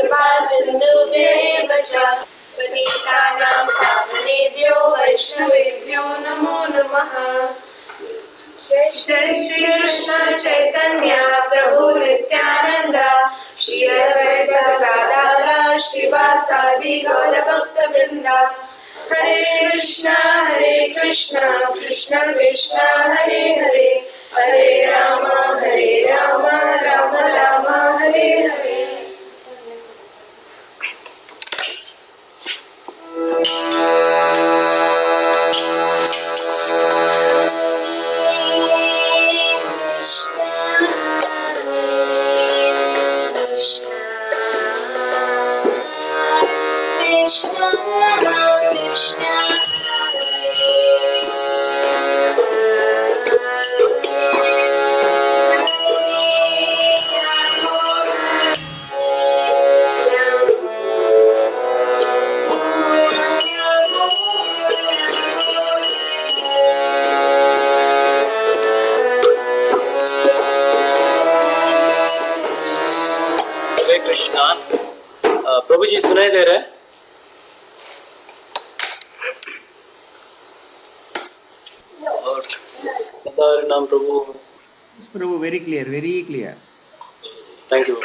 कृपा सिन्धुभ्येव च पतितानां पावनेभ्यो वैष्णवेभ्यो नमो नमः। जय श्री कृष्ण चैतन्य प्रभु नित्यानंद श्री अद्वैत गदाधर श्रीवासादि गौर भक्त वृंद। हरे कृष्ण कृष्ण कृष्ण हरे हरे, हरे राम राम राम हरे हरे। Krishna Krishna हरे कृष्णा। प्रभु जी सुनाई दे रहे हैं? और सदा हरि नाम प्रभु। प्रभु very clear, very clear. Thank you.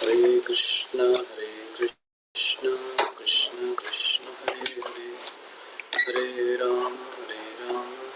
Hare Krishna, Krishna Krishna, Hare Hare, Hare Ram, Hare Ram.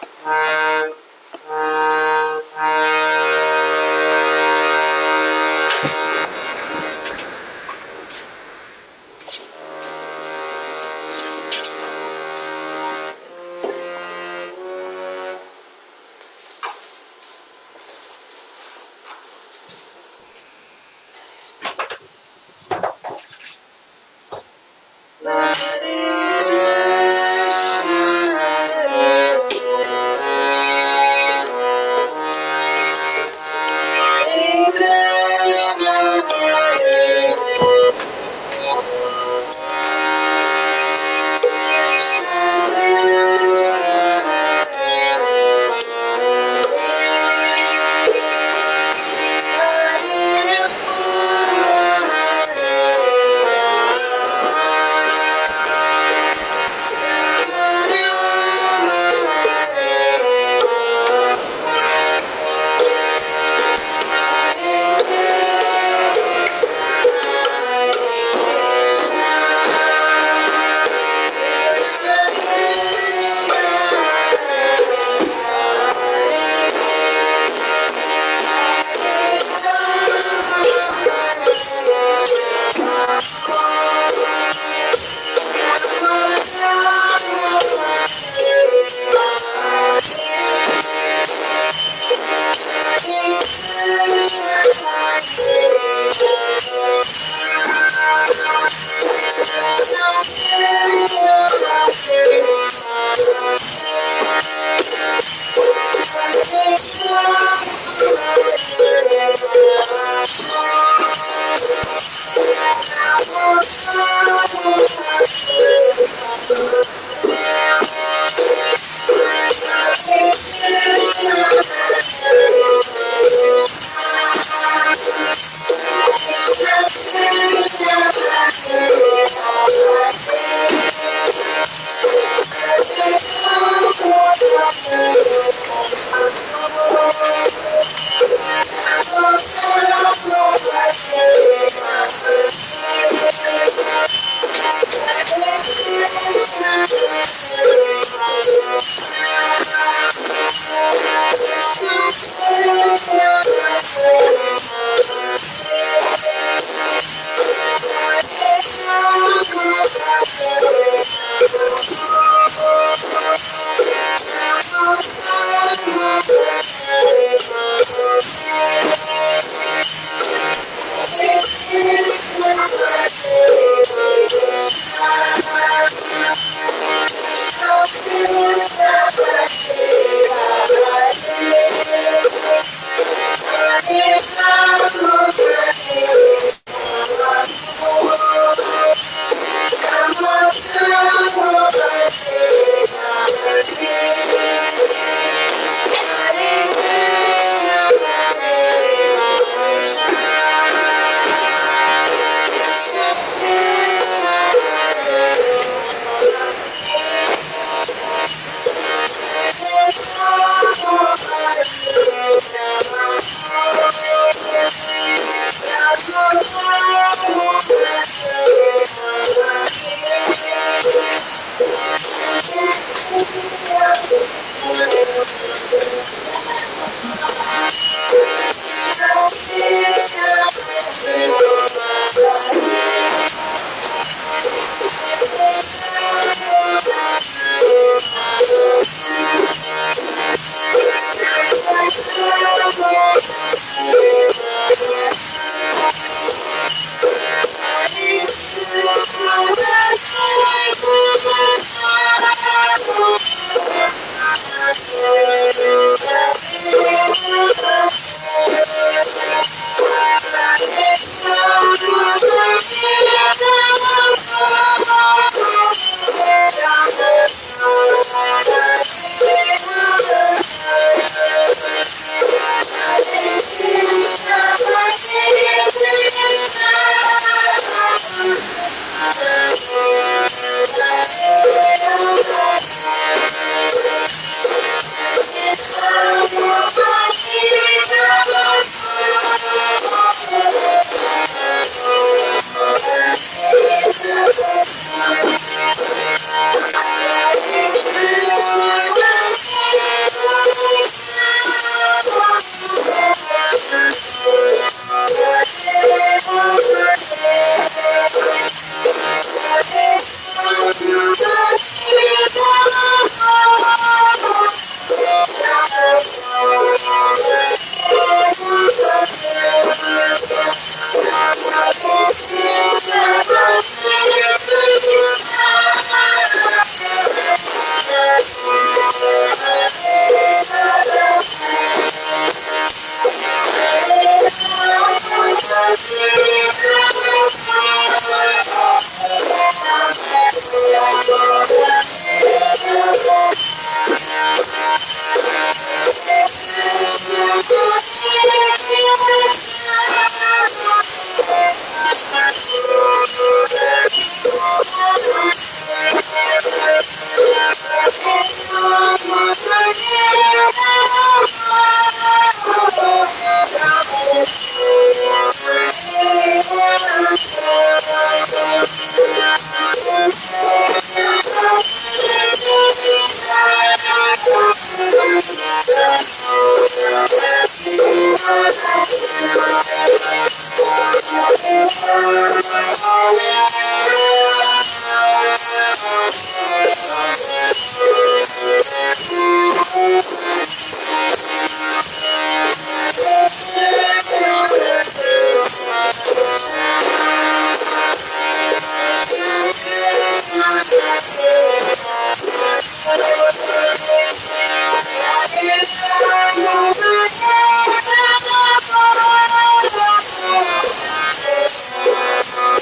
You got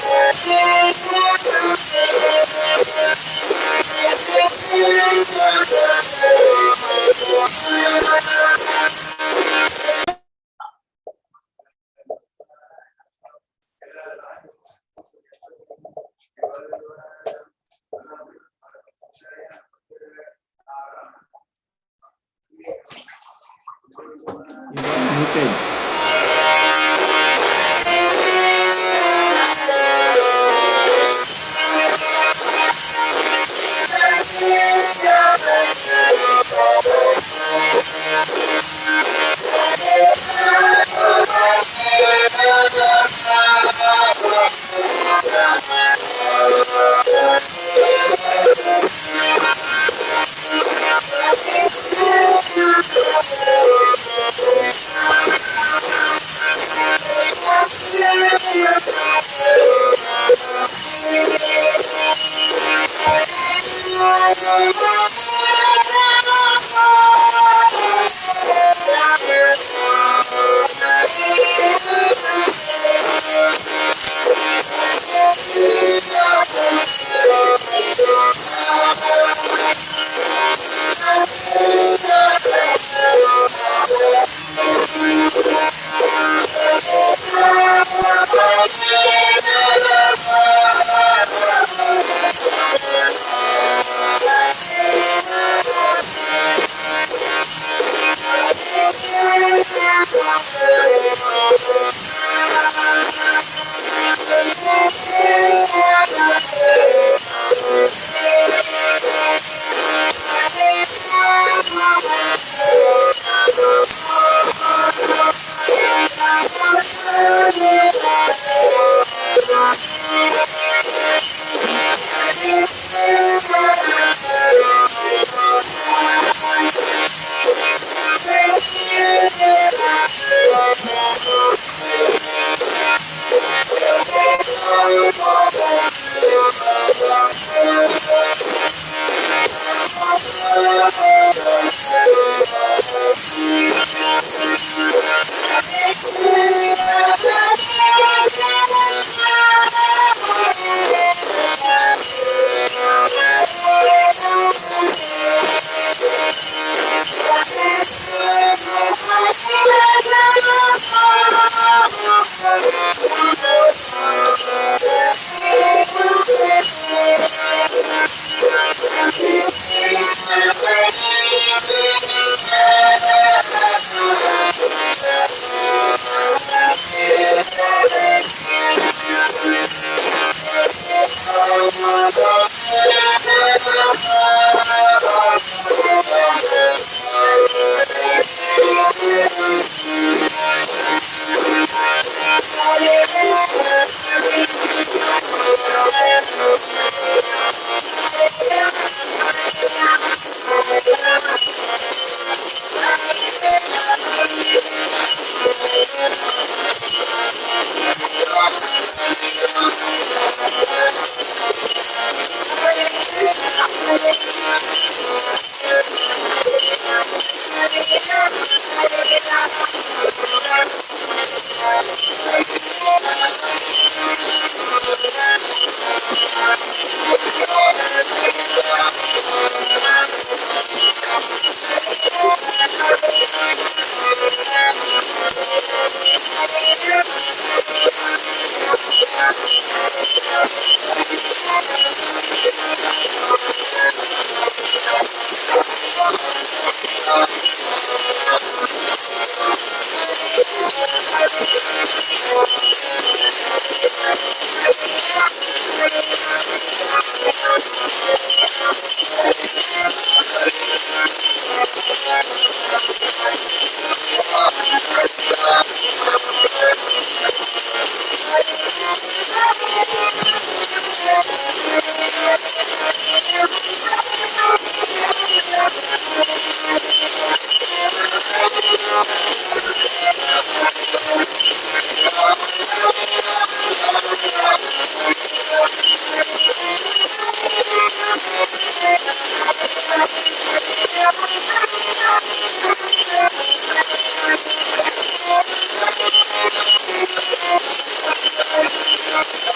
muted.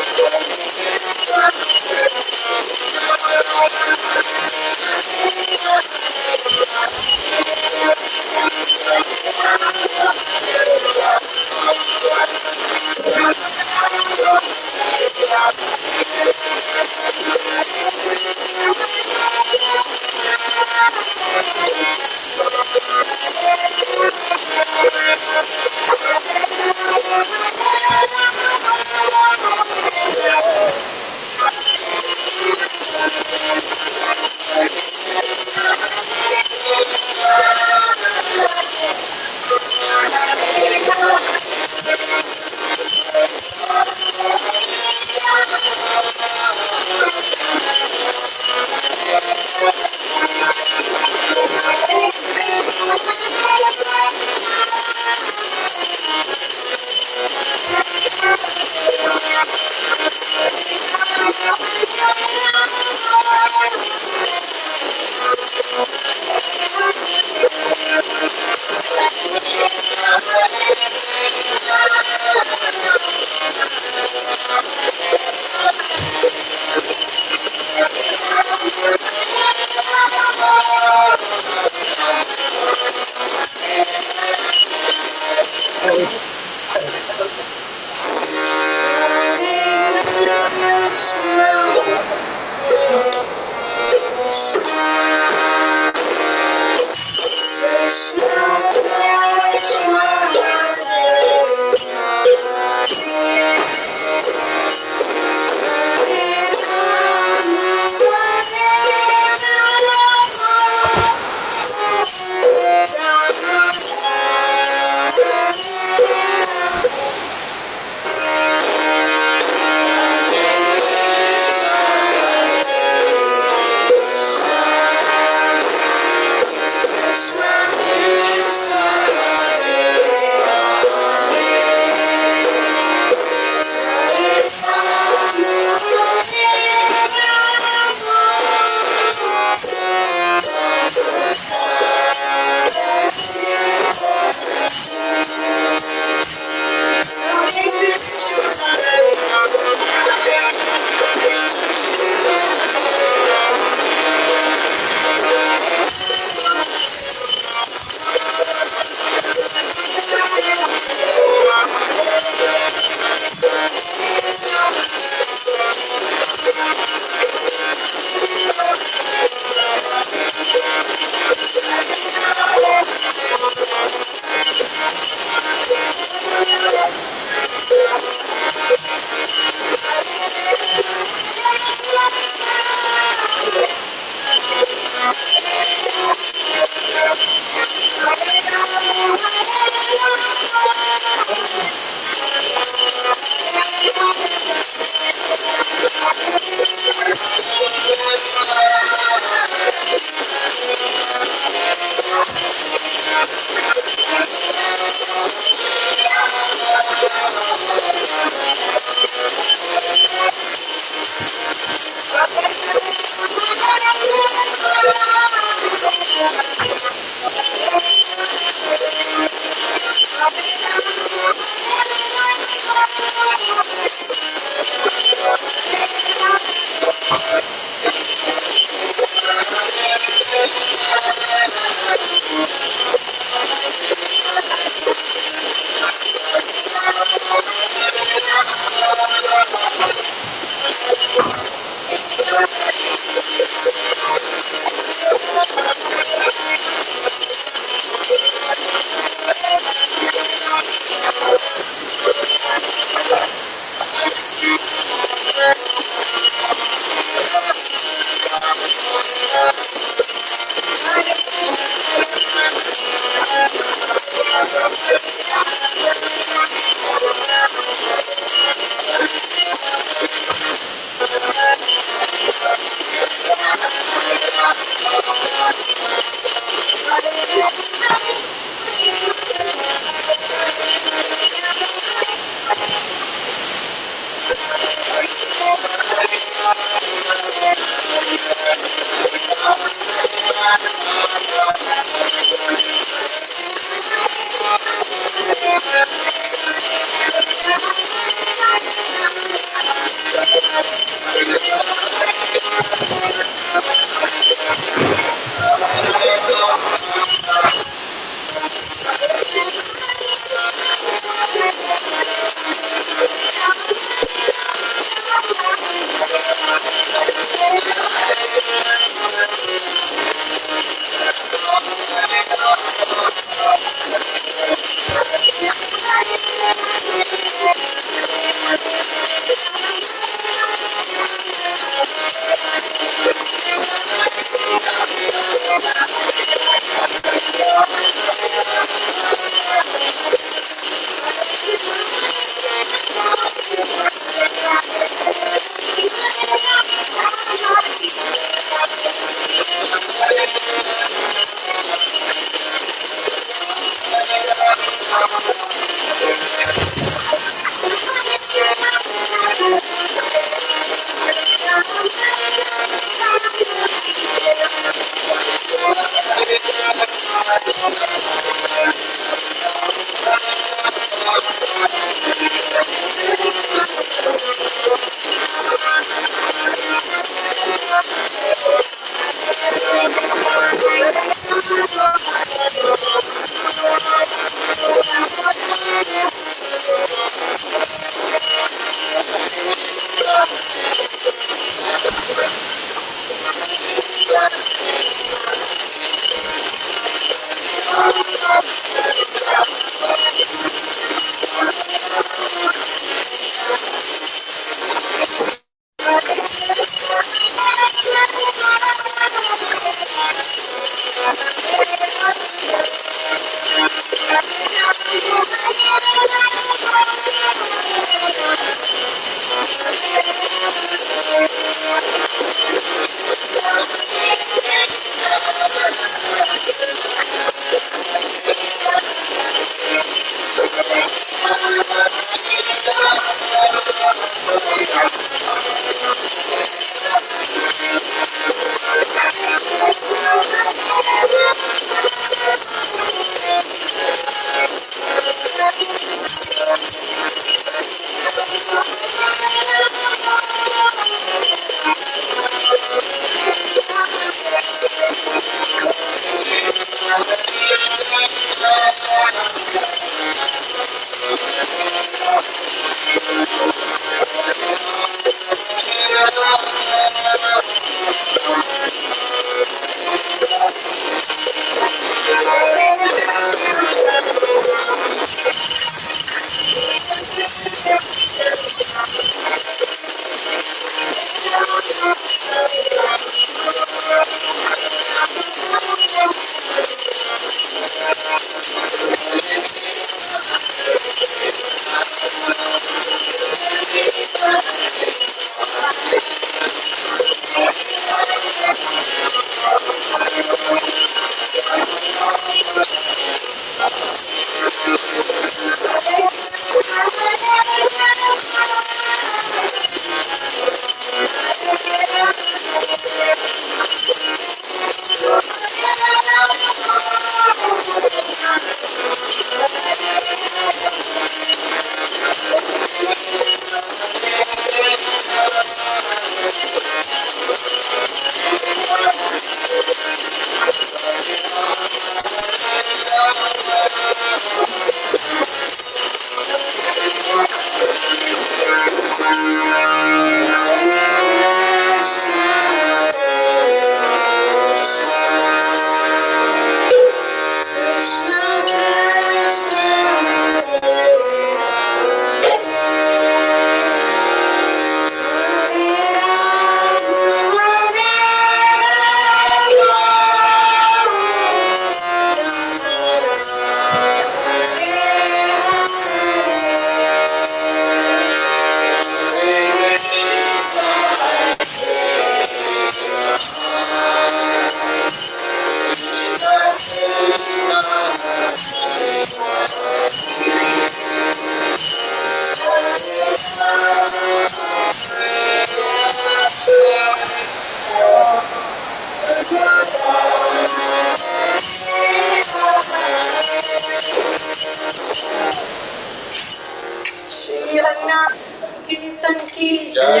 कीर्तन की जय।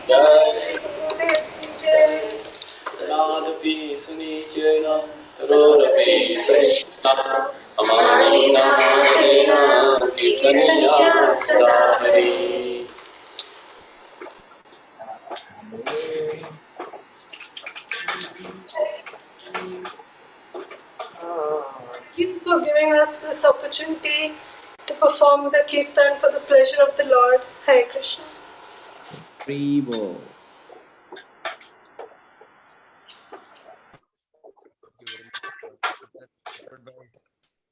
जय गुरुदेव की जय। राधवी सुनीचेन तरोरपि सृष्टा अमानीना हरिणा कीर्तनिया सदा Hari. Thank you for giving us this opportunity to perform the kirtan for the pleasure of the Lord. Hare Krishna. Prabhu.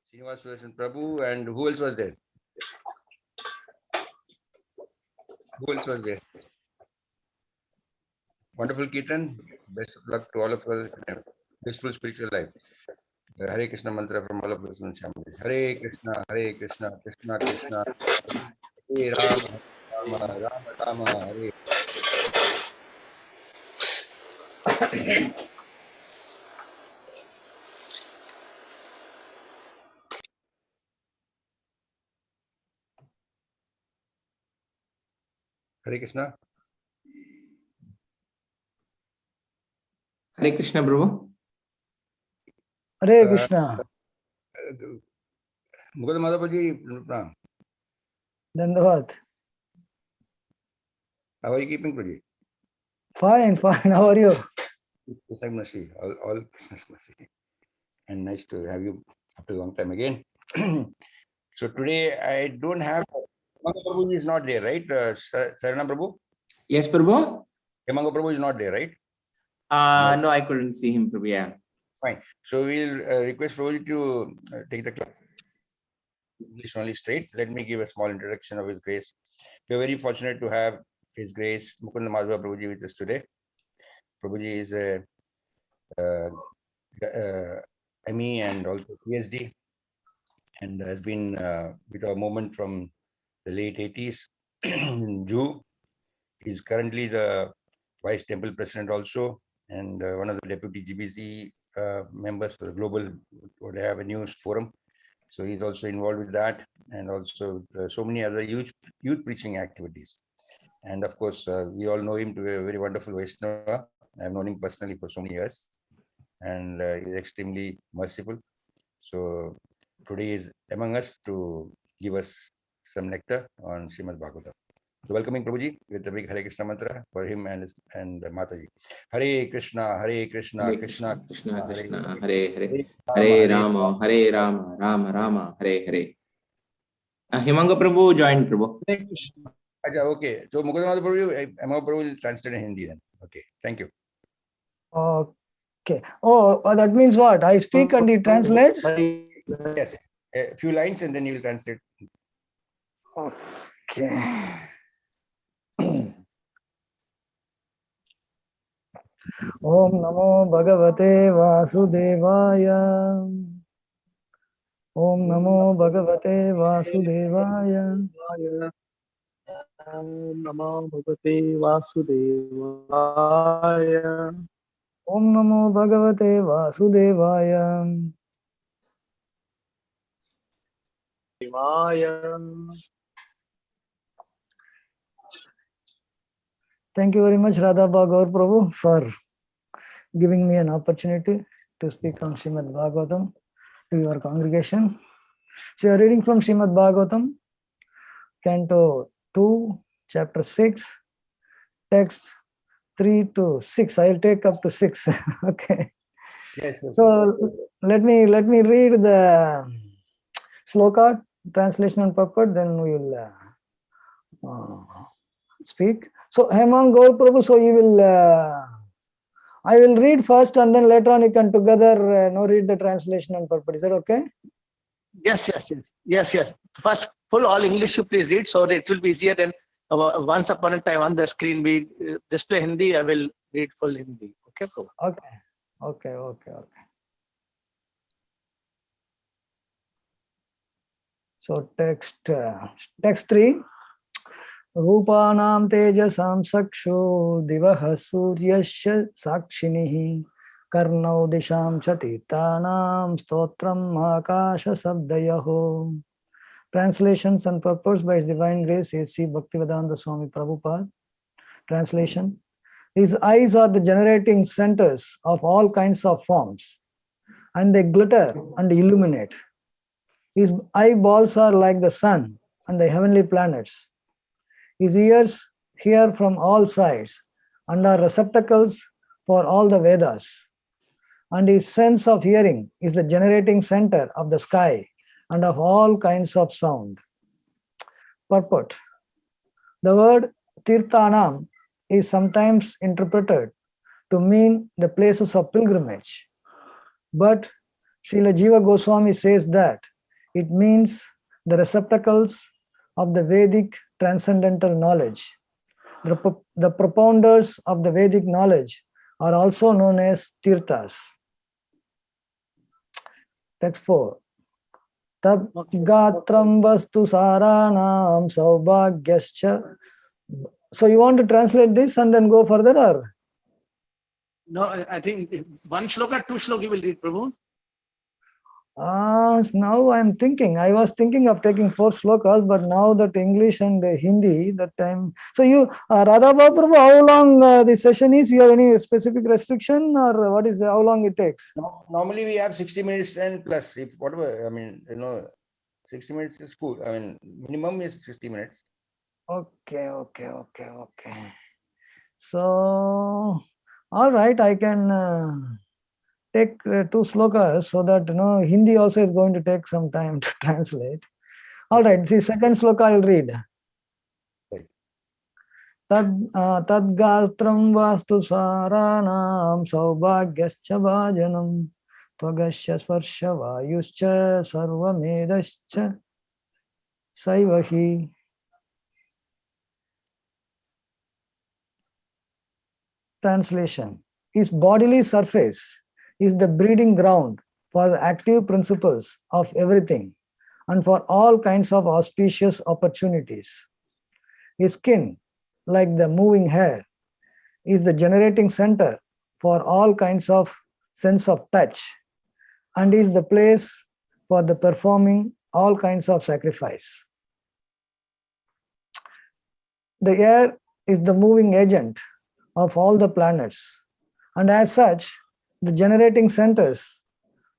Srinivas Version Prabhu, and who else was there? Who else was there? Wonderful Kirtan. Best of luck to all of us in a blissful spiritual life. Hare Krishna mantra from all of us in Shamli. Hare Krishna, Krishna Krishna, Hare Rama, Rama Rama, Hare. Hare Krishna. Hare Krishna, Prabhu. Hare Krishna. Mukunda Madhavaji, Pranam. Dandavad. How are you keeping, Prabhuji? Fine, fine. How are you? Krishna mercy, all Krishna's mercy. And nice to have you after a long time again. So today I don't have, Hemanga Prabhu is not there, right? Sarana Prabhu? Yes, Prabhu. Hemanga Prabhu is not there, right? No, I couldn't see him, Prabhu. Yeah. Fine. So we'll request Prabhuji to take the class. English only straight. Let me give a small introduction of His Grace. We are very fortunate to have His Grace Mukunda Madhava Prabhuji with us today. Prabhuji is a ME and also PhD, and has been with our movement from the late 80s in Jew. He's currently the Vice Temple President also, and one of the Deputy GBC members for the Global Would Have a News Forum. So he's also involved with that, and also with, so many other youth preaching activities. And of course, we all know him to be a very wonderful Vaishnava. I've known him personally for so many years, and he's extremely merciful. So today is among us to give us some nectar on Srimad Bhagavatam. So welcoming Prabhuji with the big Hare Krishna mantra for him and Mataji. Hare Krishna, Krishna Krishna, Krishna, Krishna, Hare Hare. Hare Hare Rama, Hare Rama, Rama Rama, Hare Hare. Hemanga Prabhu joined, Prabhu. Okay. So Mukunda Prabhu, Prabhu will translate in Hindi then. Okay. Thank you. Okay. Oh, that means what? I speak and he translates? Yes. A few lines and then you will translate. Okay. Om Namo Bhagavate Vasudevaya. Om Namo Bhagavate Vasudevaya. Om Namo Bhagavate Vasudevaya. Om Namo Bhagavate Vasudevaya. Thank you very much, Radha Bhagavar Prabhu, for giving me an opportunity to speak on Srimad Bhagavatam to your congregation. So you are reading from Srimad Bhagavatam, Canto 2, Chapter 6, text 3 to 6. I will take up to 6. Okay. Yes. So let me read the sloka, translation and purport, then we will speak. So Hemang Gaur Prabhu, so you will, I will read first and then later on you can together read the translation and purport. Is that okay? Yes. First, full all English you please read so that it will be easier. Then once upon a time on the screen we display Hindi, I will read full Hindi. Okay, Prabhu? Okay. So text 3. Rupanam tejasam saksho divah suryasya sakshinihi karnau disham chatitanam stotram akasha sabdayaho Translations and purpose by His Divine Grace A.C. Bhaktivedanta Swami Prabhupada. Translation. His eyes are the generating centers of all kinds of forms, and they glitter and illuminate. His eyeballs are like the sun and the heavenly planets. His ears hear from all sides and are receptacles for all the Vedas. And his sense of hearing is the generating center of the sky and of all kinds of sound. Purport. The word Tirthanam is sometimes interpreted to mean the places of pilgrimage. But Srila Jiva Goswami says that it means the receptacles of the Vedic transcendental knowledge. The propounders of the Vedic knowledge are also known as Tirthas. Text 4. Tad gatram vastu saranam saubhagyascha. So you want to translate this and then go further, or? No, I think one shloka, two shloka you will read, Prabhu. Now I'm thinking. I was thinking of taking 4 slokas, but now that English and Hindi, that time. So you, Radha Prabhu, how long the session is? You have any specific restriction, or what is how long it takes? Normally we have 60 minutes and plus, if whatever, 60 minutes is cool. Minimum is 60 minutes. Okay. So, all right, I can take 2 slokas, so that Hindi also is going to take some time to translate. All right, the second sloka I'll read. Tad gatram vastu saranam saubhagyascha bhajanam tvagasya sparsha vayuscha sarvamedascha saivahi. Translation. His bodily surface is the breeding ground for the active principles of everything and for all kinds of auspicious opportunities. His skin, like the moving hair, is the generating center for all kinds of sense of touch and is the place for the performing all kinds of sacrifice. The air is the moving agent of all the planets, and as such, the generating centers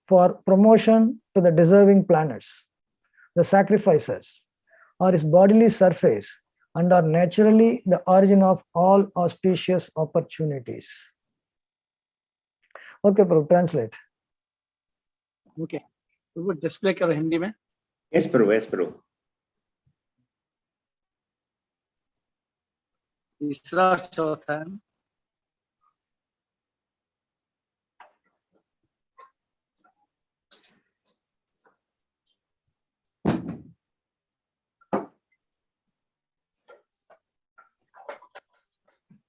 for promotion to the deserving planets. The sacrifices are his bodily surface and are naturally the origin of all auspicious opportunities. Okay, Prabhu, translate. Okay. Prabhu, display करो हिंदी में. Yes, Prabhu. तीसरा चौथा.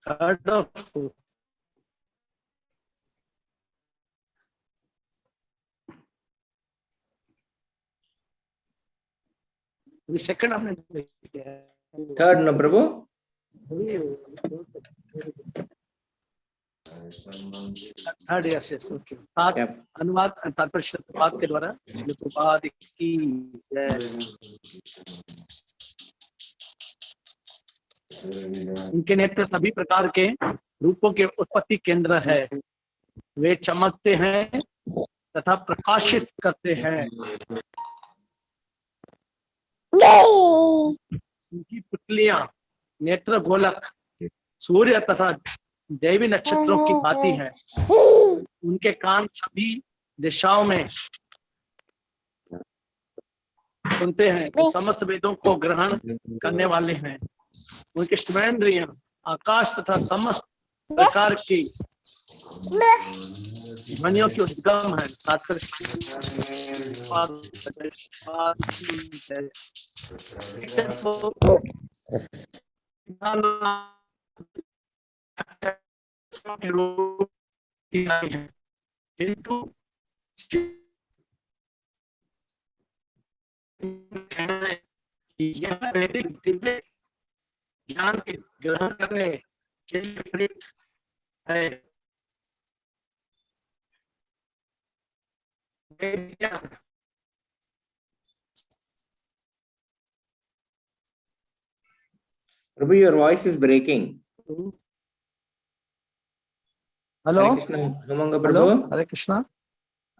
Third of 4. Second आपने Third, no, Prabhu? Third, yes, okay. अनुवाद तात्पर्य प्रभात के द्वारा प्रभात की उनके नेत्र सभी प्रकार के रूपों के उत्पत्ति केंद्र है. वे चमकते हैं तथा प्रकाशित करते हैं. उनकी पुतलियां नेत्र गोलक सूर्य तथा दैवी नक्षत्रों की भांति हैं. उनके कान सभी दिशाओं में सुनते हैं. समस्त वेदों को ग्रहण करने वाले हैं. उनके श्रवणेंद्रियां आकाश तथा समस्त प्रकार की ध्वनियों की उद्गम है. किंतु यह वैदिक दिव्य ज्ञान के ग्रहण करने के लिए प्रेरित है. Prabhu, your voice is breaking. Hello. Hare Krishna, Hemanga Hello. Prabhu. Hare Krishna.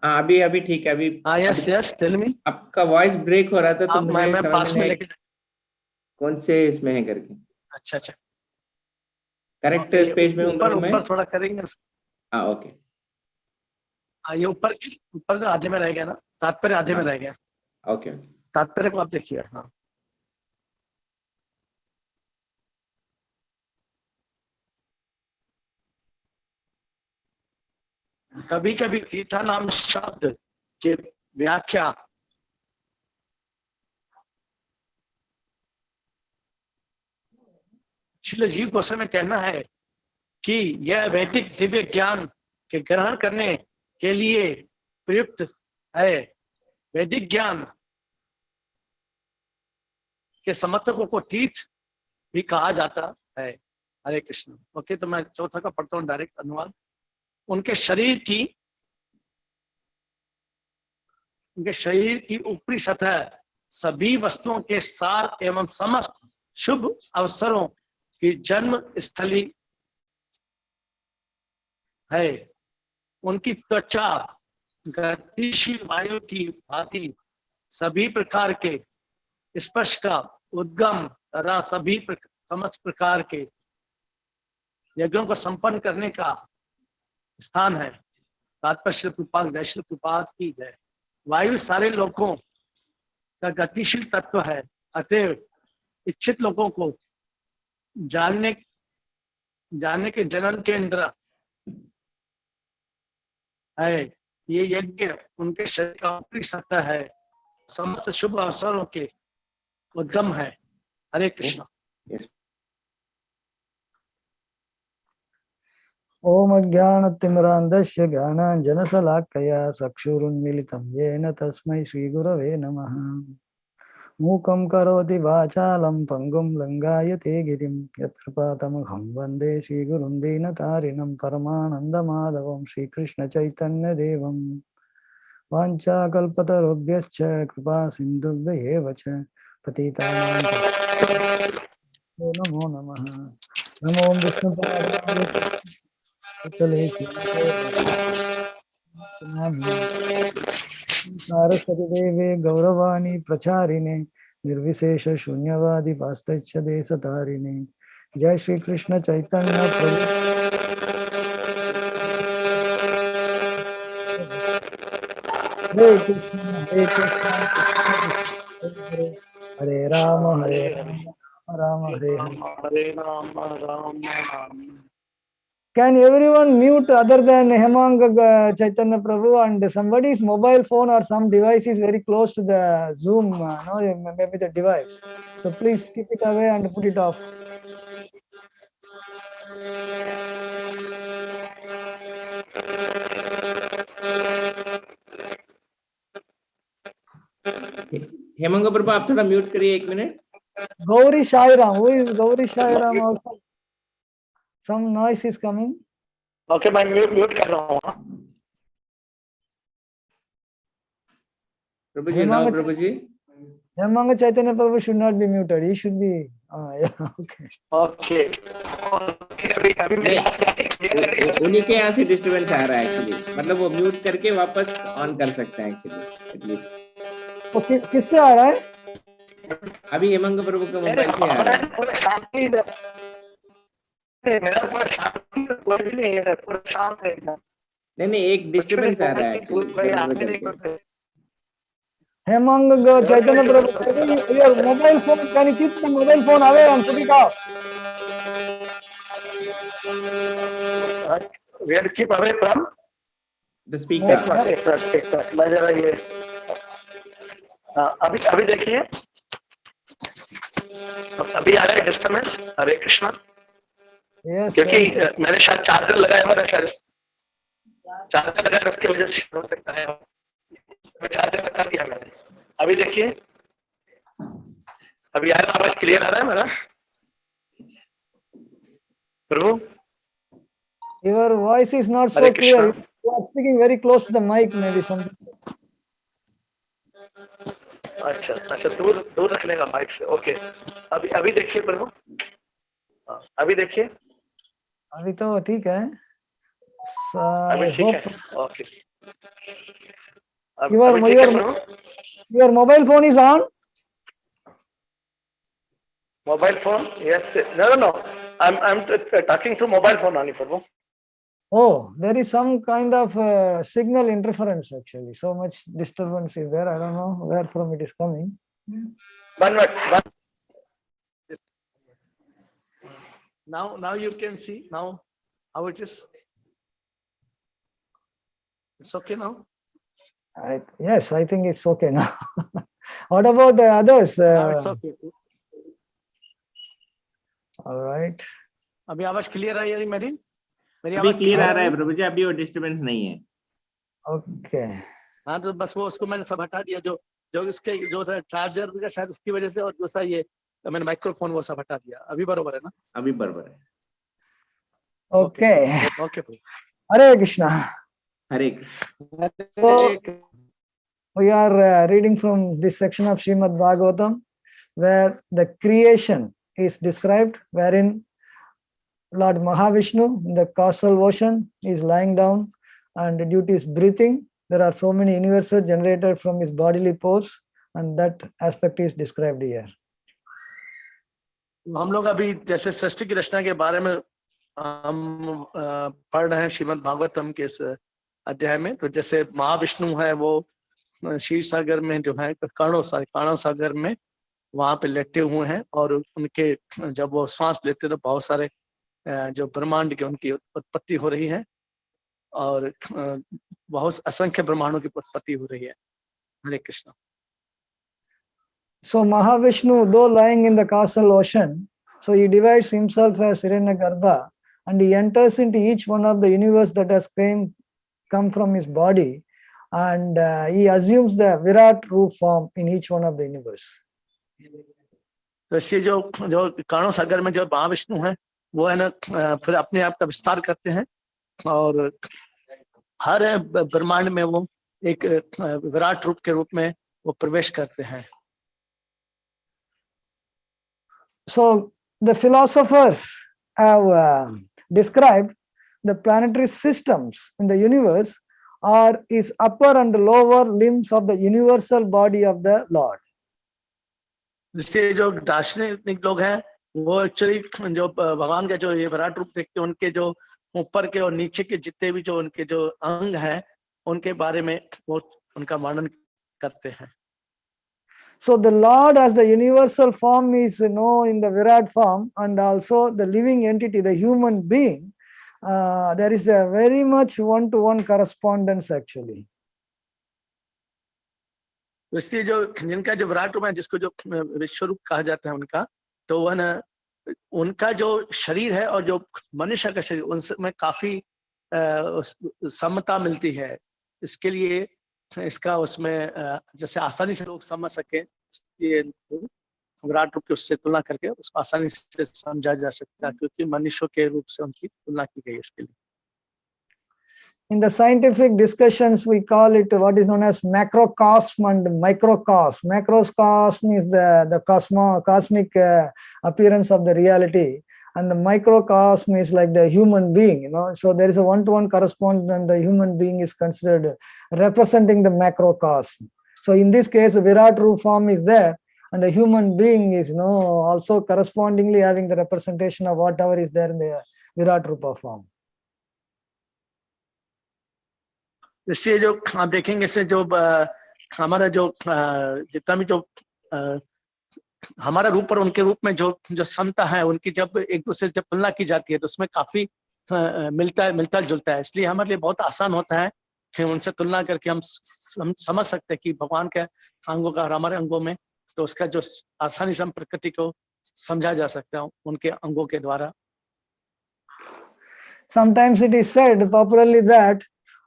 हाँ, अभी ठीक है, अभी Yes, yes. Tell me. आपका वॉइस ब्रेक हो रहा था, तो मुझे मैं समझ पास में में नहीं लेके। कौन से इसमें है करके। अच्छा। करेक्ट स्पेस में हूँ मैं। ऊपर थोड़ा करेंगे। हाँ, ओके। ये ऊपर का आधे में रह गया ना, तात्पर्य आधे में रह गया। ओके। तात्पर्य को आप देखिए। हाँ, कभी कभी तीर्था नाम शब्द के व्याख्या श्रील जीव गोस्वामी में कहना है कि यह वैदिक दिव्य ज्ञान के ग्रहण करने के लिए प्रयुक्त है। वैदिक ज्ञान के समर्थकों को तीर्थ भी कहा जाता है। हरे कृष्ण। ओके, तो मैं चौथा का पढ़ता हूँ डायरेक्ट अनुवाद। उनके शरीर की ऊपरी सतह सभी वस्तुओं के सार एवं समस्त शुभ अवसरों की जन्म स्थली है। उनकी त्वचा गतिशील वायु की भांति सभी प्रकार के स्पर्श का उद्गम तथा समस्त प्रकार के यज्ञों को संपन्न करने का स्थान है। तात्पर्य श्री कृपाल जय श्री कृपाल की जय। वायु सारे लोगों का गतिशील तत्व है, अतएव इच्छित लोगों को जानने के जनन केंद्र है। ये यज्ञ उनके शरीर का ऊपरी सतह है, समस्त शुभ अवसरों के उद्गम है। हरे कृष्ण। ओम अज्ञानतिमिरान्धस्य ज्ञानाञ्जनशलाकया चक्षुरुन्मीलितं येन तस्मै श्रीगुरवे नमः। मूकं करोति वाचालं पङ्गुं लङ्घयते गिरिं यत्कृपातमहं वन्दे श्रीगुरुं दीनतारिणं परमानन्दमाधवं श्रीकृष्णचैतन्यदेवं। वाञ्छाकल्पतरुभ्यश्च कृपा सिन्धुभ्येव च पतितानां नमो नमः। नमो विष्णुपादाय सरस्वती देवे गौरवाणी प्रचारिणे निर्विशेष शून्यवादी वास्तव्य देशतारिणे। जय श्री कृष्ण चैतन्य प्रभु। हरे कृष्ण हरे राम हरे राम राम हरे हरे। हरे Ram Ram Ram. Can everyone mute other than Hemang Chaitanya Prabhu, and somebody's mobile phone or some device is very close to the Zoom, no, maybe the device. So please keep it away and put it off. Hemang प्रभु, आप थोड़ा mute करिए 1 minute. Gauri Shairam, who is Gauri Shairam also? Some noise is coming. Okay, मैं mute कर रहा हूँ। प्रभु जी, now Prabhu ji. Hemanga Chaitanya Prabhu should not be muted. He should be. Yeah, okay. Okay. उन्हीं के यहाँ से disturbance आ रहा है एक्चुअली, मतलब वो म्यूट करके वापस ऑन कर सकते हैं एक्चुअली एटलीस्ट। ओके, किससे आ रहा है? अभी हेमंग प्रभु का मोबाइल से आ रहा है। नहीं, एक डिस्टर्बेंस आ रहा है actually. Hemang Chaitanya Prabhu, your mobile phone, can you keep the mobile phone away and put it off? We have to keep away from the speaker. मैं जरा ये अभी देखिए, अभी आ रहा है डिस्टर्बेंस। हरे कृष्णा। क्योंकि मैंने शायद चार्जर लगाया हुआ, शायद चार्जर लगाया उसकी वजह से हो सकता है। मैं चार्जर लगा दिया मैंने। अभी देखिए, अभी आ रहा है, आवाज क्लियर आ रहा है मेरा प्रभु? Your voice is not so clear. You are speaking very close to the mic, maybe something. अच्छा, दूर रखने का माइक से। ओके, अभी देखिए प्रभु। अभी देखिए, अभी तो ठीक है। अभी I ठीक hope है, ओके। your अभी ठीक है your Prabhu? your mobile phone is on. Mobile phone? Yes. No. I'm talking through mobile phone only, Prabhu. Oh, there is some kind of signal interference actually. So much disturbance is there. I don't know where from it is coming. One minute. Now you can see now how it is. It's okay now. Yes, I think it's okay now. What about the others? Now it's okay. All right. अभी आवाज clear आ रही है मेरी? मेरी अभी आवाज clear आ clear रहा है रही? प्रभु जी, अभी वो डिस्टरबेंस नहीं है। Okay. हाँ, तो बस वो उसको मैंने सब हटा दिया, जो उसके जो था चार्जर का शायद उसकी वजह से, और दूसरा ये तो मैंने माइक्रोफोन वो सब हटा दिया। अभी बरोबर है ना? अभी बराबर है। Okay. Okay. Hare Krishna. Hare Krishna. So we are reading from this section of Srimad Bhagavatam where the creation is described, wherein Lord Mahavishnu in the causal ocean is lying down, and due to his breathing, there are so many universes generated from his bodily pores, and that aspect is described here. हम लोग अभी जैसे सृष्टि की रचना के बारे में हम पढ़ रहे हैं श्रीमद् भागवतम के इस अध्याय में। तो जैसे महाविष्णु है वो क्षीर सागर में जो है काणो सागर में वहां पे लेटे हुए हैं, और उनके जब वो सांस लेते हैं तो बहुत सारे जो ब्रह्मांड के उनकी उत्पत्ति हो रही है, और बहुत असंख्य ब्रह्मांडों की उत्पत्ति हो रही है। हरे Krishna. So Mahavishnu, though lying in the causal ocean, so he divides himself as Hiranyagarbha, and he enters into each one of the universe that has come from his body, and he assumes the Virat root form in each one of the universe. तो इसलिए जो काणो सागर में जो महाविष्णु है वो है ना फिर अपने आप का विस्तार करते हैं, और हर ब्रह्मांड में वो एक विराट रूप के रूप में वो प्रवेश करते हैं। So the philosophers have described the planetary systems in the universe are is upper and lower limbs of the universal body of the Lord. इससे जो दार्शनिक लोग हैं वो एक्चुअली जो भगवान का जो ये विराट रूप देखते हैं, उनके जो ऊपर के और नीचे के जितने भी जो उनके जो अंग हैं उनके बारे में वो उनका वर्णन करते हैं। So the Lord as the universal form is in the Virat form, and also the living entity, the human being, there is a very much one-to-one correspondence actually. तो इसलिए जो जिनका जो विराट रूप है, जिसको जो विश्व रूप कहा जाता है उनका, तो वह ना उनका जो शरीर है और जो मनुष्य का शरीर उनमें काफी समता मिलती है। इसके लिए इसका उसमें जैसे आसानी से लोग समझ सके, ये विराट रूप की उससे तुलना करके उसको आसानी से समझा जा सकता है, क्योंकि मनुष्य के रूप से उनकी तुलना की गई इसके लिए। In the scientific discussions, we call it what is known as macrocosm and microcosm. Macrocosm is the cosmic appearance of the reality, and the microcosm is like the human being. So there is a one-to-one correspondence, and the human being is considered representing the macrocosm. So in this case, the Virat Roop form is there, and the human being is also correspondingly having the representation of whatever is there in the Virat Rupa form. इसलिए जो आप देखेंगे इससे जो हमारा जो जितना भी जो हमारा रूप और उनके रूप में जो समता है उनकी जब एक दूसरे से जब तुलना की जाती है तो उसमें काफी मिलता जुलता है। इसलिए हमारे लिए बहुत आसान होता है कि उनसे तुलना करके हम समझ सकते हैं कि भगवान के अंगों का और हमारे अंगों में, तो उसका जो आसानी से हम प्रकृति को समझा जा सकता है उनके अंगों के द्वारा। Sometimes it is said popularly that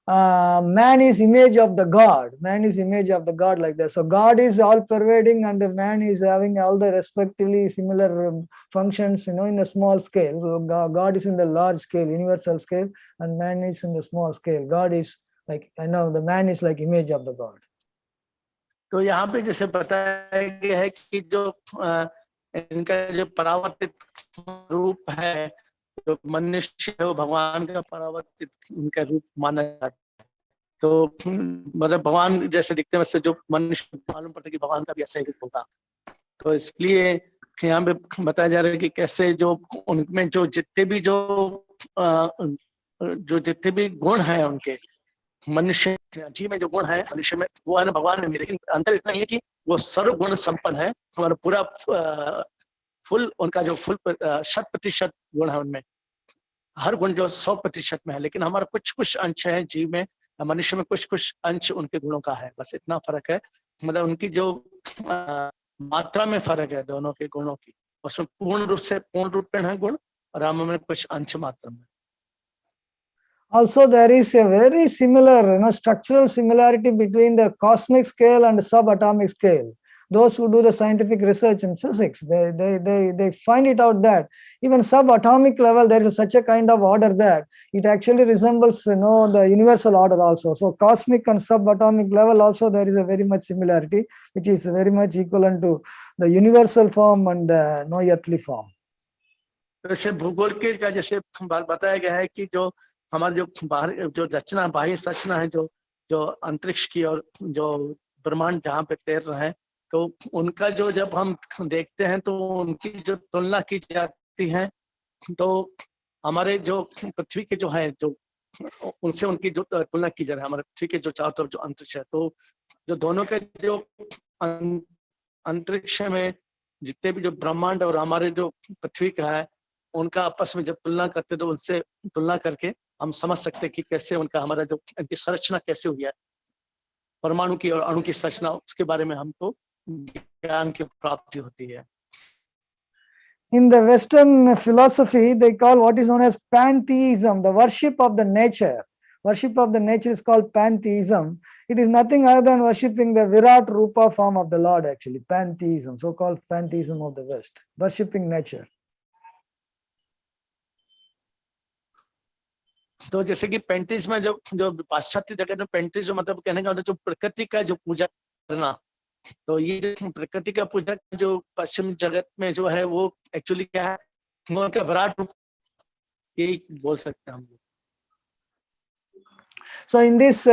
man is image of the God. Man is image of the God, like that. So God is all pervading, and man is having all the respectively similar functions, in a small scale. God is in the large scale, universal scale, and man is in the small scale. God is like, the man is like image of the God. तो यहाँ पे जैसे बताया गया है कि जो इनका जो परावर्तित रूप है, जो मनुष्य है वो भगवान का परावर्तित इनका रूप माना जाता है। तो मतलब भगवान जैसे दिखते हैं वैसे जो मनुष्य मालूम पड़ता है कि भगवान का भी ऐसा ही रूप होगा। तो इसलिए यहाँ पे बताया जा रहा है कि कैसे जो उनमें जो जितने भी जितने भी गुण हैं उनके, मनुष्य जी में जो गुण है मनुष्य में, वो है ना भगवान में भी। लेकिन अंतर इतना ही है कि वो सर्व गुण संपन्न है, हमारा पूरा फुल उनका जो फुल 100% गुण है उनमें, हर गुण जो 100% में है। लेकिन हमारा कुछ कुछ अंश है जीव में, मनुष्य में कुछ कुछ अंश उनके गुणों का है, बस इतना फर्क है। मतलब उनकी जो मात्रा में फर्क है दोनों के गुणों की, उसमें पूर्ण रूप में है गुण, और हम में कुछ अंश मात्रा में। Also, there is a very similar, structural similarity between the cosmic scale and subatomic scale. Those who do the scientific research in physics, they find it out that even subatomic level, there is such a kind of order that it actually resembles, the universal order also. So cosmic and subatomic level also, there is a very much similarity, which is very much equivalent to the universal form and the earthly form. जैसे भूगोल के का जैसे बताया गया है कि जो हमारे जो बाहर जो रचना बाह्य रचना है, जो जो अंतरिक्ष की और जो ब्रह्मांड जहाँ पे तैर रहा है, तो उनका जो जब हम देखते हैं तो उनकी जो तुलना की जाती है, तो हमारे जो पृथ्वी के जो है जो उनसे उनकी जो तुलना की जा रही है, हमारे पृथ्वी के जो चारों तरफ जो अंतरिक्ष है, तो जो दोनों के जो अंतरिक्ष में जितने भी जो ब्रह्मांड और हमारे जो पृथ्वी का है, उनका आपस में जब तुलना करते तो उनसे तुलना करके हम समझ सकते कि कैसे उनका हमारा जो इनकी संरचना कैसे हुई है, परमाणु की और अणु की संरचना, उसके बारे में हमको ज्ञान की प्राप्ति होती है। In the Western philosophy, they call what is known as pantheism, the worship of the nature. Worship of the nature is called pantheism. It is nothing other than worshipping the Virat Rupa form of the Lord, actually, pantheism, so-called pantheism of the West, worshipping nature. तो जैसे कि पैंतीस में जो जो पाश्चात्य जगत में पैंतीस मतलब कहने का जो प्रकृति का जो पूजा करना, तो ये जो प्रकृति का पूजा जो पश्चिम जगत में जो है वो एक्चुअली क्या है, वो उनका विराट रूप यही बोल सकते हैं हम। So in this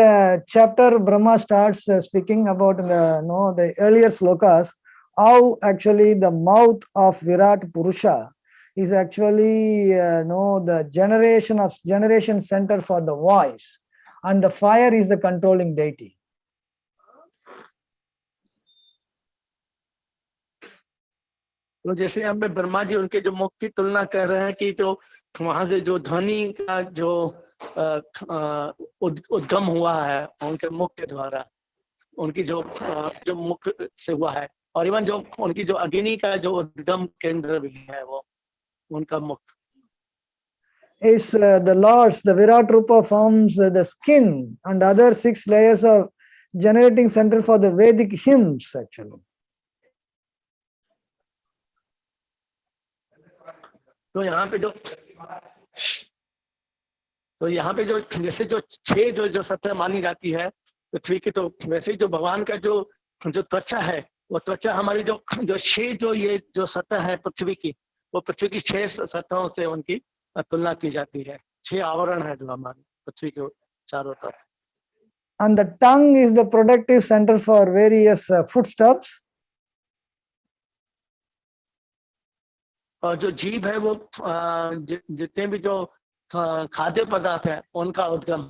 chapter, Brahma starts speaking about the earlier slokas, how actually the mouth of Virat Purusha is actually the generation center for the voice, and the fire is the controlling deity. तो जैसे हम ब्रह्मा जी उनके जो मुख की तुलना कर रहे हैं कि जो वहां से जो ध्वनि का जो उद्गम हुआ है उनके मुख के द्वारा, उनकी जो जो मुख से हुआ है, और इवन जो उनकी जो अग्नि का जो उद्गम केंद्र भी है वो उनका मुख is the Lord's, the Virat Rupa forms the skin and other 6 layers of generating center for the Vedic hymns actually. तो यहाँ पे जो जैसे जो 6 जो सतह मानी जाती है पृथ्वी की, तो वैसे ही जो भगवान का जो त्वचा है, वो त्वचा हमारी जो 6 जो ये जो सतह है पृथ्वी की, वो पृथ्वी की 6 सतहों से उनकी तुलना की जाती है। 6 आवरण है जो हमारी पृथ्वी के चारों तरफ। And the tongue is the productive center for various foodstuffs. और जो जीभ है वो जितने भी जो खाद्य पदार्थ है उनका उद्गम।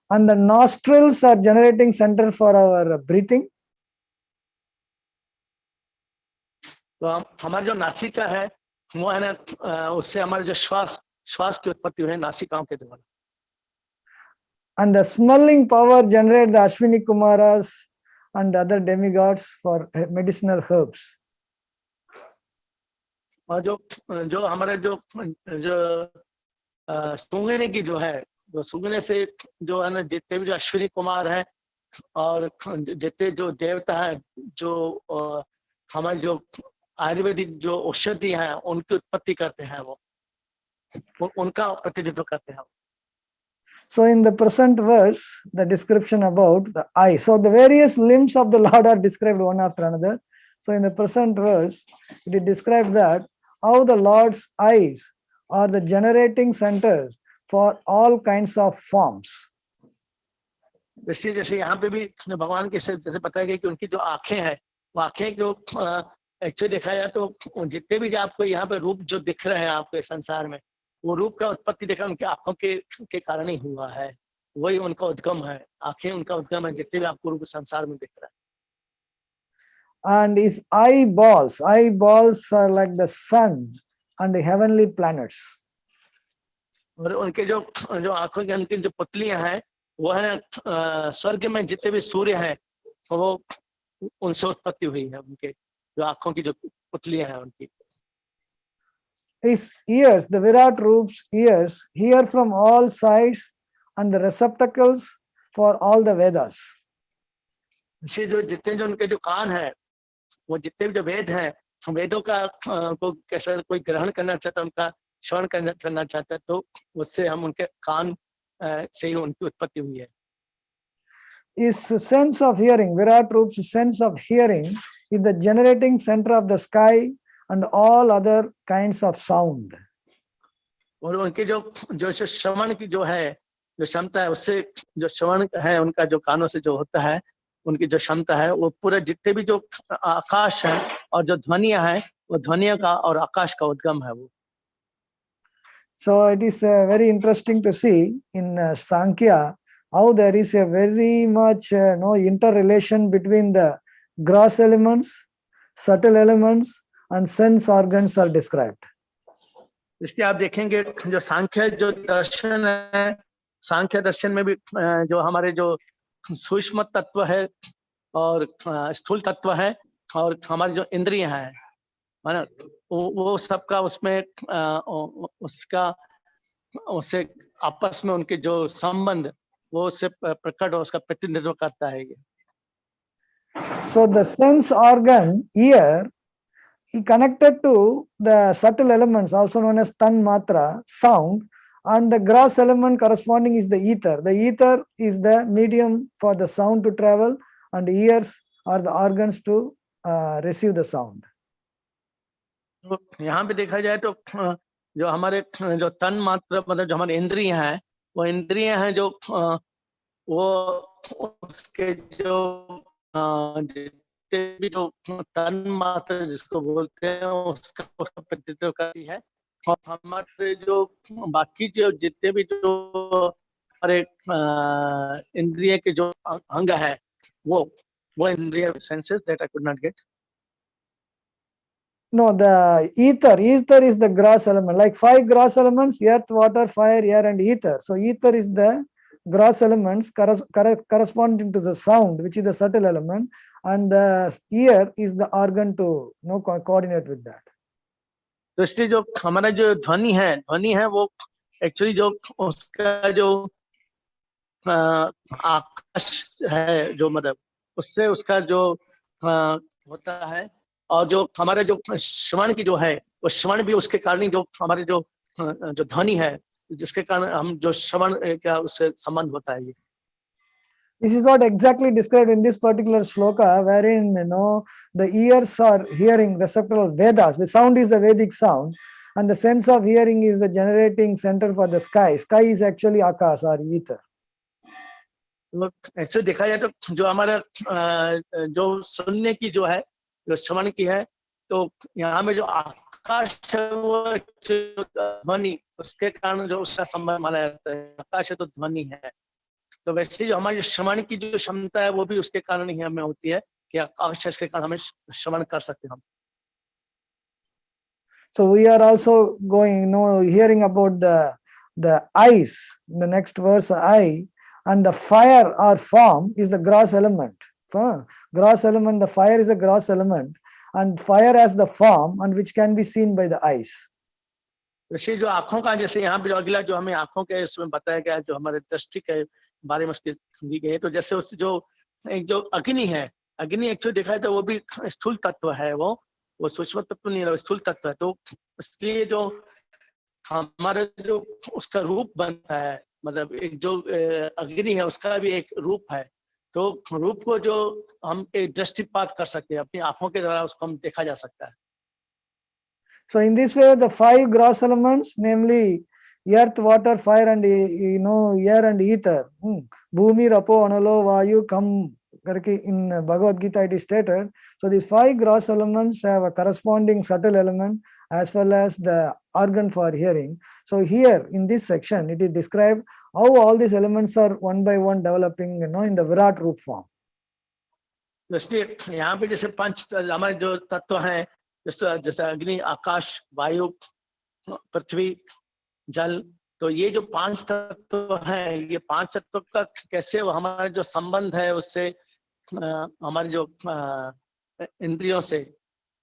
And the nostrils are generating center for our breathing. तो हमारा जो नासिका है वो है ना, उससे हमारे जो श्वास की उत्पत्ति है नासिकाओं के द्वारा। And the smelling power generate the Ashwini Kumaras and other demigods for medicinal herbs. और जो हमारे जो सूंघने की जो है, जो सूंघने से जो है ना जितने भी जो अश्विनी कुमार हैं और जितने जो देवता हैं, जो हमारे जो आयुर्वेदिक जो औषधि हैं उनकी उत्पत्ति करते हैं, वो उनका प्रतिनिधित्व करते हैं। So in the present verse, the description about the eye. So the various limbs of the Lord are described one after another. So in the present verse, it is described that how the Lord's eyes are the generating centers for all kinds of forms. जैसे जैसे यहाँ पे भी भगवान के जैसे बताया गया कि उनकी जो आंखें हैं, वो आंखें जो एक्चुअली देखा जाए तो जितने भी जो आपको यहाँ पे रूप जो दिख रहे हैं आपके संसार में, वो रूप का उत्पत्ति देखा उनकी आंखों के कारण ही हुआ है, वही उनका उद्गम है, आंखें उनका उद्गम है, जितने भी आपको रूप संसार में दिख रहा है. And his eyeballs are like the sun and the heavenly planets. और उनके जो आंखों के अंदर जो पुतलियां हैं, वो है स्वर्ग में जितने भी सूर्य हैं, वो उनसे उत्पत्ति हुई है, उनके जो आंखों की जो पुतलियां हैं उनकी. His ears, the Virat Roop's ears, hear from all sides and the receptacles for all the Vedas. इसे जो जितने जो उनके जो कान है, वो जितने भी जो वेद हैं, वेदों का को कैसे कोई ग्रहण करना चाहता है, उनका श्रवण करना चाहता है, तो उससे हम उनके कान से ही उनकी उत्पत्ति हुई है. His sense of hearing, Virat Roop's sense of hearing, is the generating center of the sky and all other kinds of sound. और उनके जो श्रवण की जो है, जो क्षमता है, उससे जो श्रवण है उनका जो कानों से जो होता है, उनकी जो क्षमता है, वो पूरे जितने भी जो आकाश है और जो ध्वनियां हैं, वो ध्वनियों का और आकाश का उद्गम है वो. So it is very interesting to see in Sankhya how there is a very much interrelation between the gross elements, subtle elements and sense organs are described. इसलिए आप देखेंगे जो सांख्य जो दर्शन है, सांख्य दर्शन में भी जो हमारे जो सूक्ष्म तत्व है और स्थूल तत्व है और हमारी जो इंद्रियां हैं, है ना, वो सबका उसमें उससे आपस में उनके जो संबंध वो उससे प्रकट और उसका प्रतिनिधित्व करता है ये. So the sense organ ear is connected to the subtle elements also known as tan matra, sound, and the gross element corresponding is the ether. The ether is the medium for the sound to travel and the ears are the organs to receive the sound. तो यहाँ पे देखा जाए तो जो हमारे जो तन मात्र मतलब जो हमारे इंद्रियां हैं, वो इंद्रियां हैं जो वो उसके जो जितने भी जो तन मात्र जिसको बोलते हैं उसका प्रतिनिधित्व करती है. और हमारे जो बाकी जो जितने भी जो हमारे इंद्रिय के जो अंग है, वो इंद्रिय senses that I could not gate. No, the ether is the gross element, like 5 gross elements: earth, water, fire, air and ether. So ether is the gross elements corresponding to the sound, which is the subtle element, and the ear is the organ to coordinate with that. तो इसलिए जो हमारा जो ध्वनि है वो actually जो उसका जो आकाश है, जो मतलब उससे उसका जो होता है, और जो हमारे जो श्रवण की जो है, वो श्रवण भी उसके कारण ही जो हमारे जो ध्वनि है, जिसके कारण हम जो श्रवण का उससे संबंध होता है. This is what exactly described in this particular sloka, wherein the ears are hearing receptacle Vedas. The sound is the Vedic sound, and the sense of hearing is the generating center for the sky. Sky is actually Akas or ether. ऐसे देखा जाए तो जो हमारा जो सुनने की जो है, जो श्रवण की है, तो यहाँ में जो आकाश है वो ध्वनि, उसके कारण जो उसका संबंध माना जाता है. आकाश है तो ध्वनि है, तो वैसे जो हमारी श्रवण की जो क्षमता है वो भी उसके कारण ही हमें होती है कि आकाश के कारण हमें श्रवण कर सकते हैं हम. So we are also hearing about the eyes. The next verse, eye, and the fire or form is the gross element. Gross element, the fire is a gross element, and fire has the form and which can be seen by the eyes. वैसे जो आंखों का, जैसे यहाँ पे अगला जो हमें आंखों के इसमें बताया गया, जो हमारे दृष्टि के बारे में उसकी दी गई है, तो जैसे उस जो अग्नि है, अग्नि एक्चुअली देखा है तो वो भी स्थूल तत्व है, वो सूक्ष्म तत्व नहीं है, स्थूल तत्व है. तो इसलिए जो हमारा जो उसका रूप बनता है, मतलब एक जो अग्नि है उसका भी एक रूप है, तो रूप को जो हम एक दृष्टिपात कर सकते हैं, अपनी आंखों के द्वारा उसको हम देखा जा सकता है। So in this way, the 5 gross elements, namely earth, water, fire, and air and ether, Bhumi, Rapo, Analo, Vayu, Kam, in Bhagavad Gita it is stated. So these 5 gross elements have a corresponding subtle element as well as the organ for hearing. So here in this section, it is described how all these elements are one by one developing, in the Virat Roop form. इसलिए यहाँ पे जैसे पंच हमारे जो तत्व हैं, जैसे अग्नि, आकाश, वायु, पृथ्वी, जल, तो ये जो 5 तत्व हैं, ये 5 तत्व का कैसे वो हमारा जो संबंध है उससे हमारे जो इंद्रियों से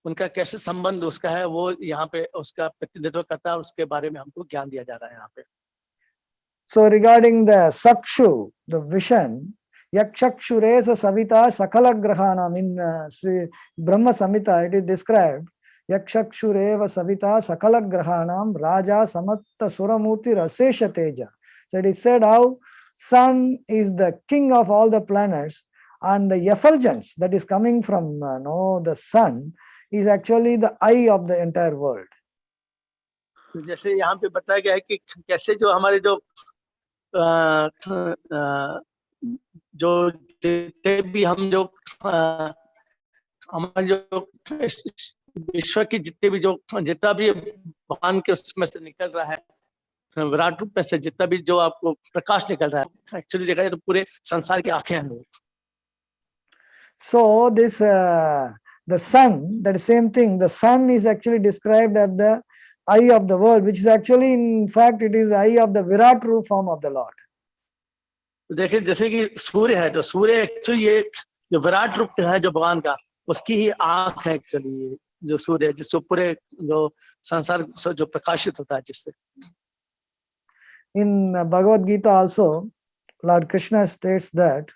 उनका कैसे संबंध उसका है, वो यहाँ पे उसका प्रतिनिधित्व करता है, उसके बारे में हमको ज्ञान दिया जा रहा है यहाँ पे। So regarding the Sakshu, the vision, Yakshakshuresa Savita Sakala Grahanam, in Sri Brahma Samhita it is described, Yakshakshureva Savita Sakala Grahanam Raja Samatta Suramurti Rasesha Teja. So it is said how sun is the king of all the planets, and the effulgence that is coming from the sun is actually the eye of the entire world. जैसे यहाँ पे बताया गया है कि कैसे जो हमारे जो जितने भी हम जो हमारे जो विश्व की जितना भी भगवान के उसमें से निकल रहा है, विराट रूप में से जितना भी जो आपको प्रकाश निकल रहा है, एक्चुअली देखा जाए तो पूरे संसार की आंखें हैं वो। So this the sun, that same thing, the sun is actually described as the eye of the world, which is actually in fact it is the eye of the Virat Roop form of the Lord. देखिए जैसे कि सूर्य है, तो सूर्य actually ये जो विराट रूप है जो भगवान का, उसकी ही आंख है एक्चुअली, जो सूर्य है जिससे पूरे जो संसार जो प्रकाशित होता है जिससे। In Bhagavad Gita also, Lord Krishna states that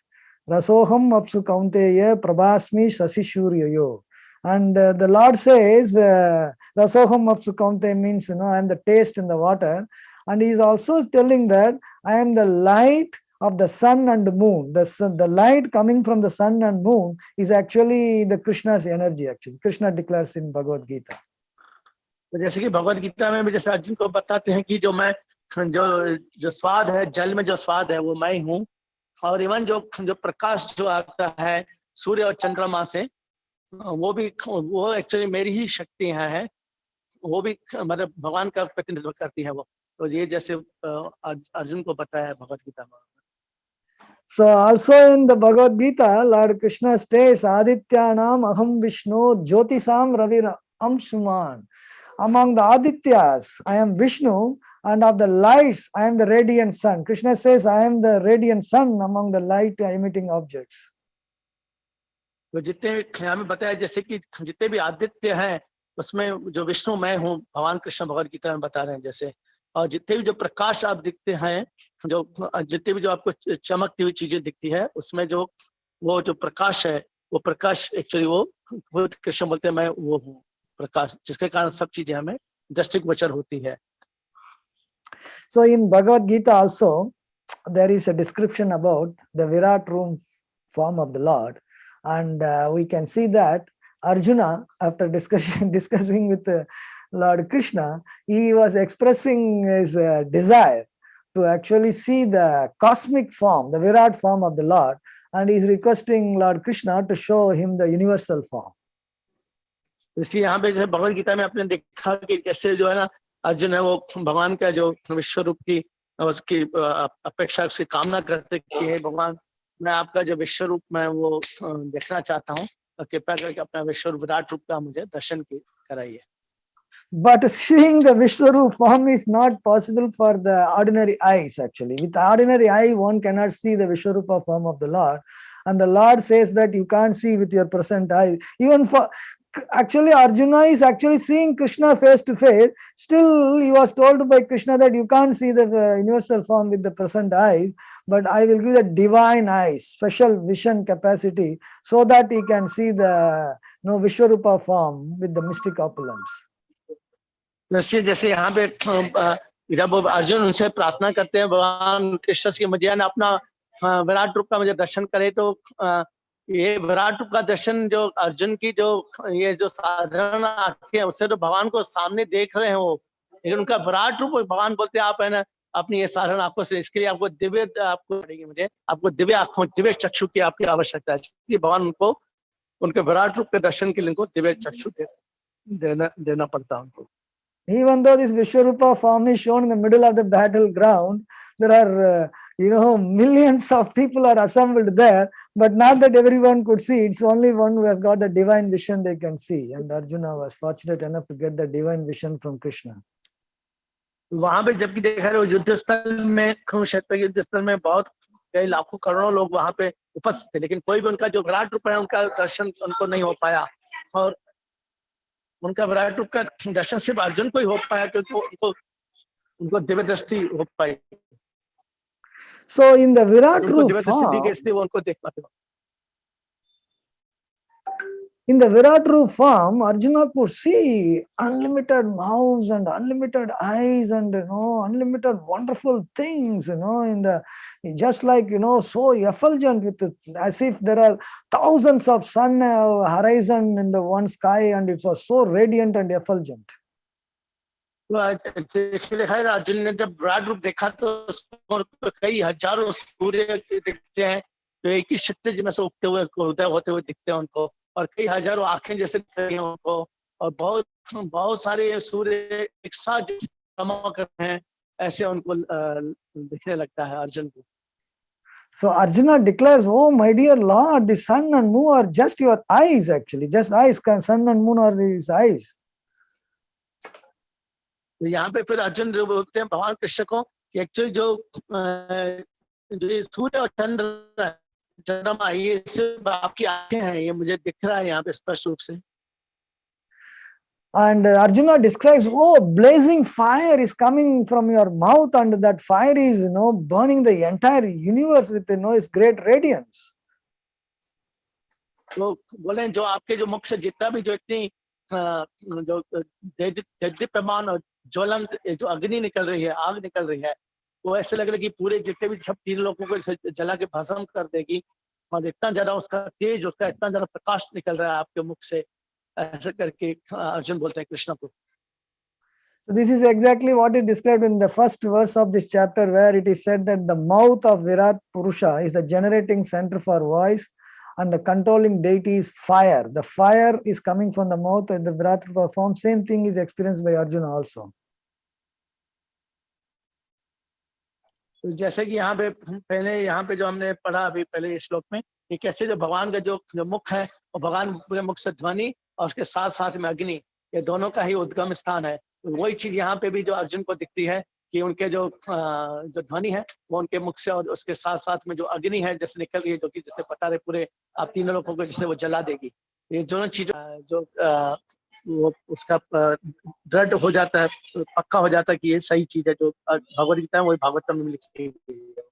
Rasoham apsu kaunteya prabhasmi sasishuryayo. And the Lord says, Rasoham apsu kaunteya means, I am the taste in the water. And he is also telling that I am the light of the sun and the moon. The light coming from the sun and moon is actually the Krishna's energy actually. Krishna declares in Bhagavad Gita. जैसे कि भगवद गीता में भी जैसे अर्जुन को बताते हैं कि जो स्वाद है, जल में जो स्वाद है वो मैं ही हूँ, और इवन जो प्रकाश जो आता है सूर्य और चंद्रमा से, वो एक्चुअली मेरी ही शक्तियां हैं, वो भी मतलब भगवान का प्रतिनिधित्व करती है वो। तो ये जैसे अर्जुन को बताया है भगवद गीता में। So also in the Bhagavad Gita, Lord Krishna states, Adityanam aham Vishnu jyotisam ravi amshuman. Among the Adityas, I am Vishnu, and of the lights, I am the radiant sun. Krishna says, I am the radiant sun among the light emitting objects. तो जितने हमें बताया जैसे कि जितने भी आदित्य हैं उसमें जो विष्णु मैं हूँ, भगवान कृष्ण भगवद गीता में बता रहे हैं जैसे, और जितने भी जो प्रकाश आप दिखते हैं, जितने भी जो आपको चमकती हुई चीजें दिखती है, उसमें वो जो प्रकाश है, वो प्रकाश एक्चुअली वो कृष्ण बोलते हैं मैं वो हूँ प्रकाश, जिसके कारण सब चीजें हमें दृष्टिगोचर होती है। So in Bhagavad Gita also there is a description about the Virat Room form of the Lord, and we can see that Arjuna, after discussing with Lord Krishna, he was expressing his desire to actually see the cosmic form, the Virat form of the Lord, and he is requesting Lord Krishna to show him the universal form. इसलिए यहाँ पे जैसे भगवद गीता में आपने देखा कि कैसे जो है ना अर्जुन है वो भगवान का जो विश्व रूप की उसकी अपेक्षा उसकी कामना करते कि हे भगवान, मैं आपका जो विश्व रूप में वो देखना चाहता हूँ, कृपया करके अपना विश्व रूप विराट रूप का मुझे दर्शन कराइए। But seeing the Vishwarup form is not possible for the ordinary eyes actually. With the ordinary eye, one cannot see the Vishwarupa form of the Lord. And the Lord says that you can't see with your present eye. Even for, actually Arjuna is actually seeing Krishna face to face. Still he was told by Krishna that you can't see the universal form with the present eyes, but I will give the divine eyes, special vision capacity, so that he can see the Vishwarupa form with the mystic opulence. जैसे यहाँ पे जब अर्जुन उनसे प्रार्थना करते हैं भगवान कृष्ण से, मुझे ना अपना विराट रूप का मुझे दर्शन करे, तो ये विराट रूप का दर्शन जो अर्जुन की जो ये जो साधारण आंखें है, उससे तो भगवान को सामने देख रहे हैं वो, लेकिन उनका विराट रूप भगवान बोलते हैं आप है ना अपनी ये साधारण आंखों से, इसके लिए आपको दिव्य आपको पड़ेगी, मुझे आपको दिव्य आंखों दिव्य चक्षु की आपकी आवश्यकता है। इसलिए भगवान उनको उनके विराट रूप के दर्शन के लिए उनको दिव्य चक्षु देना पड़ता है उनको। Even though this Vishwarupa form is shown in the middle of the battleground, there are, millions of people are assembled there, but not that everyone could see. It's only one who has got the divine vision they can see. And Arjuna was fortunate enough to get the divine vision from Krishna. वहां पे जबकि देखा रहे युद्ध स्थल में, कुरुक्षेत्र युद्ध स्थल में बहुत कई लाखों करोड़ों लोग वहां पे उपस्थित थे, लेकिन कोई भी उनका जो विराट रूप है उनका दर्शन उनको नहीं हो पाया, और उनका विराट रूप का दर्शन सिर्फ अर्जुन को ही हो पाया, क्योंकि उनको दिव्य दृष्टि हो पाई। So in the Virat उनको रूप दिव्य दृष्टि दी गई, form, इसलिए वो उनको देख पाते। in the Virat Roop form, Arjuna could see unlimited mouths and unlimited eyes and unlimited wonderful things, in the just like so effulgent with it, as if there are thousands of sun horizon in the one sky, and it was so radiant and effulgent. Arjun ने जब विराट रूप देखा तो कई हजारों सूर्य दिखते हैं जो एक ही क्षितिज में से उगते हुए उदय होते हुए दिखते हैं उनको, और कई हजारों आंखें जैसे दिख रही हैं उनको, और बहुत सारे सूर्य एक साथ चमक रहे हैं, ऐसे उनको दिखने लगता है अर्जुन को। So Arjuna declares, "Oh my dear Lord, the sun and moon are just your eyes, actually. Just eyes. Sun and moon are his eyes." तो यहाँ पे फिर अर्जुन जो बोलते हैं भगवान कृष्ण को कि एक्चुअली जो सूर्य और चंद्रमा ये सिर्फ आपकी आंखें हैं, ये मुझे दिख रहा है यहाँ पे स्पष्ट रूप से। And Arjuna describes, "Oh, blazing fire is coming from your mouth, and that fire is, burning the entire universe with, its great radiance." तो बोले जो आपके जो मुख से जितना भी जो इतनी जो दीप्यमान और ज्वलंत जो अग्नि निकल रही है, आग निकल रही है, वो ऐसे लग रहा है कि पूरे जितने भी सब तीन लोगों को जला के भस्म कर देगी, और इतना ज्यादा उसका तेज, उसका इतना ज्यादा प्रकाश निकल रहा है आपके मुख से, ऐसे करके अर्जुन बोलते हैं कृष्ण को। So this is exactly what is described in the first verse of this chapter, where it is said that the mouth of Virat Purusha is the generating center for voice, and the controlling deity is fire. The fire is coming from the mouth in the Virat Rupa form. Same thing is experienced by Arjuna also. तो जैसे कि यहाँ पे पहले यहाँ पे जो हमने पढ़ा अभी पहले इस श्लोक में, कि कैसे जो भगवान का जो मुख है, और भगवान के मुख से ध्वनि और उसके साथ साथ में अग्नि, ये दोनों का ही उद्गम स्थान है। तो वही चीज यहाँ पे भी जो अर्जुन को दिखती है कि उनके जो ध्वनि है वो उनके मुख से, और उसके साथ साथ में जो अग्नि है जैसे निकल रही है, जो कि जैसे पता रहे पूरे आप तीनों लोगों को जैसे वो जला देगी। ये दोनों चीजें जो वो उसका दृढ़ हो जाता है, पक्का हो जाता है कि ये सही चीज है, जो भगवद गीता है वही भागवतम में लिखी गई है।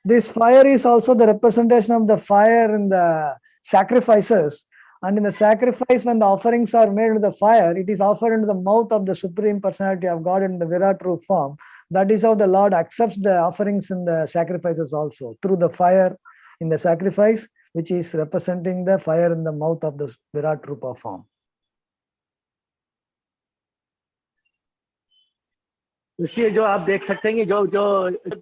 This fire is also the representation of the fire in the sacrifices. And in the sacrifice, when the offerings are made with the fire, it is offered into the mouth of the Supreme Personality of God in the Virat Roop form. That is how the Lord accepts the offerings in the sacrifices also, through the fire in the sacrifice, which is representing the fire in the mouth of the Virat Rupa form. इसलिए जो आप देख सकते हैं कि जो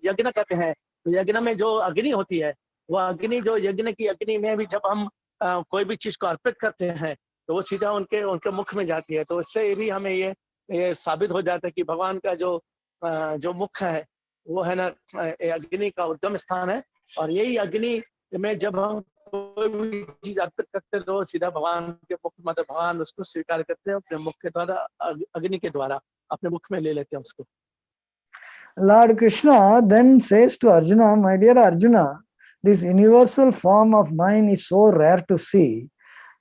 यज्ञ कहते हैं, तो यज्ञ में जो अग्नि होती है, वो अग्नि जो यज्ञ की अग्नि में भी जब हम कोई भी चीज को अर्पित करते हैं तो वो सीधा उनके मुख में जाती है। तो इससे भी हमें ये साबित हो जाता है कि भगवान का जो मुख है वो है ना अग्नि का उद्गम स्थान है, और यही अग्नि में जब हम कोई भी चीज अर्पित करते हैं तो सीधा भगवान के मुख, मतलब भगवान उसको स्वीकार करते हैं अपने मुख के द्वारा, अग्नि के द्वारा अपने मुख में ले लेते हैं उसको। Lord Krishna then says to Arjuna, "My dear Arjuna, this universal form of mine is so rare to see.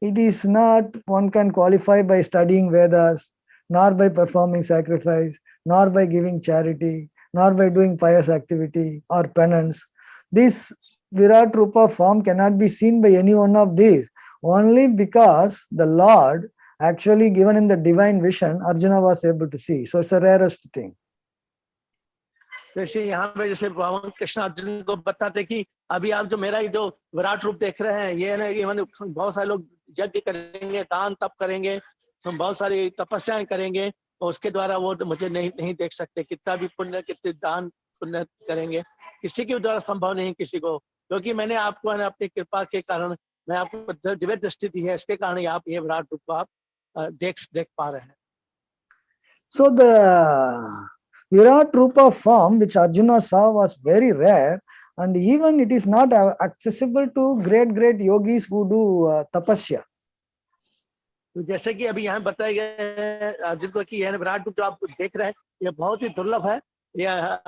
It is not one can qualify by studying Vedas, nor by performing sacrifice, nor by giving charity, nor by doing pious activity or penance. This Virat Rupa form cannot be seen by any one of these. Only because the Lord actually given in the divine vision, Arjuna was able to see. So it's the rarest thing." जैसे यहाँ पे जैसे भगवान कृष्ण अर्जुन को बताते कि अभी आप जो मेरा ये जो विराट रूप देख रहे हैं, ये है ना, ये मैंने बहुत सारे लोग यज्ञ करेंगे, दान तप करेंगे, हम बहुत सारी तपस्याएं करेंगे, और उसके द्वारा वो मुझे नहीं नहीं देख सकते। कितना भी पुण्य, कितने दान पुण्य करेंगे, किसी के द्वारा संभव नहीं किसी को, क्योंकि मैंने आपको है ना अपनी कृपा के कारण मैं आपको दिव्य दृष्टि दी है, इसके कारण आप ये विराट रूप को आप देख पा रहे हैं। So the Virat Rupa form which Arjuna saw was very rare, and even it is not accessible to great yogis who do tapasya. तो जैसे कि अभी यहाँ बताया गया है अर्जुन को कि यह विराट रूप जो आप देख रहे हैं, ये बहुत ही दुर्लभ है, यह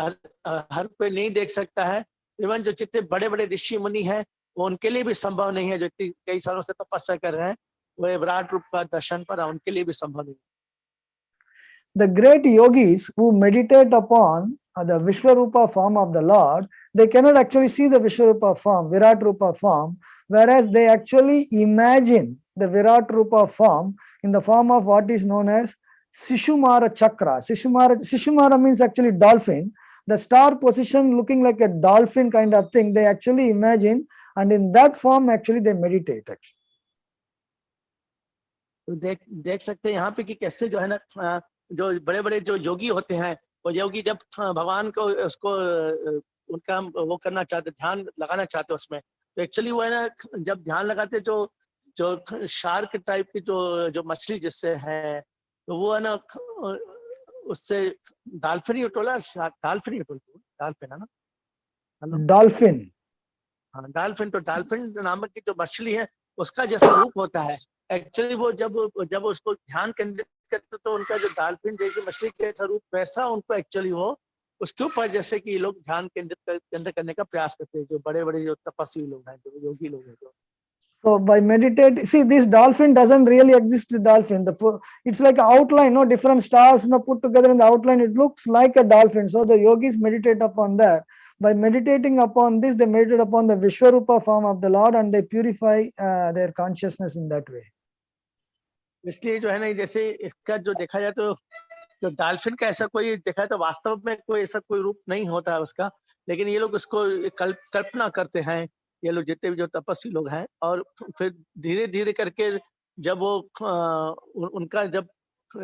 हर कोई नहीं देख सकता है। इवन जो जितने बड़े बड़े ऋषि मुनि हैं, वो उनके लिए भी संभव नहीं है, जो कई सालों से तपस्या कर रहे हैं, वो विराट रूप का दर्शन पर उनके लिए भी संभव नहीं। The great yogis who meditate upon the Vishwarupa form of the Lord, they cannot actually see the Vishwarupa form, Virat Rupa form, whereas they actually imagine the Virat Rupa form in the form of what is known as Sishumara Chakra. Sishumara means actually dolphin. The star position looking like a dolphin kind of thing, they actually imagine, and in that form actually they meditate. Actually. तो देख सकते हैं यहाँ पे कि कैसे जो है ना, जो बड़े बड़े जो योगी होते हैं, वो योगी जब भगवान को उसको उनका वो करना चाहते, ध्यान लगाना चाहते उसमें, तो एक्चुअली वो है ना, जब ध्यान लगाते जो शार्क टाइप की जो मछली जिससे है, तो वो है ना उससे डॉल्फिन ही उठोला, डॉल्फिन है ना, डॉल्फिन। हाँ डॉल्फिन, तो डॉल्फिन नामक की जो मछली है उसका जैसा रूप होता है। एक्चुअली वो जब उसको ध्यान केंद्रित करते तो उनका जो डॉल्फिन जैसी मछली के जैसा रूप, वैसा उनको एक्चुअली वो उसके ऊपर जैसे कि लोग ध्यान केंद्रित करने का प्रयास करते हैं, जो बड़े बड़े जो तपस्वी लोग हैं, जो योगी लोग हैं। So by meditate, see this dolphin doesn't really exist. The dolphin, it's like an outline, no, different stars, put together in the outline. It looks like a dolphin. So the yogis meditate upon that. By meditating upon this, they meditate upon the Vishwarupa form of the Lord, and they purify their consciousness in that way. इसलिए जो है ना, जैसे इसका जो देखा जाए तो जो डॉल्फिन का ऐसा कोई देखा तो वास्तव में कोई ऐसा कोई रूप नहीं होता है उसका, लेकिन ये लोग उसको कल्पना करते हैं, ये लोग जितने भी जो तपस्वी लोग हैं, और फिर धीरे धीरे करके जब वो उनका जब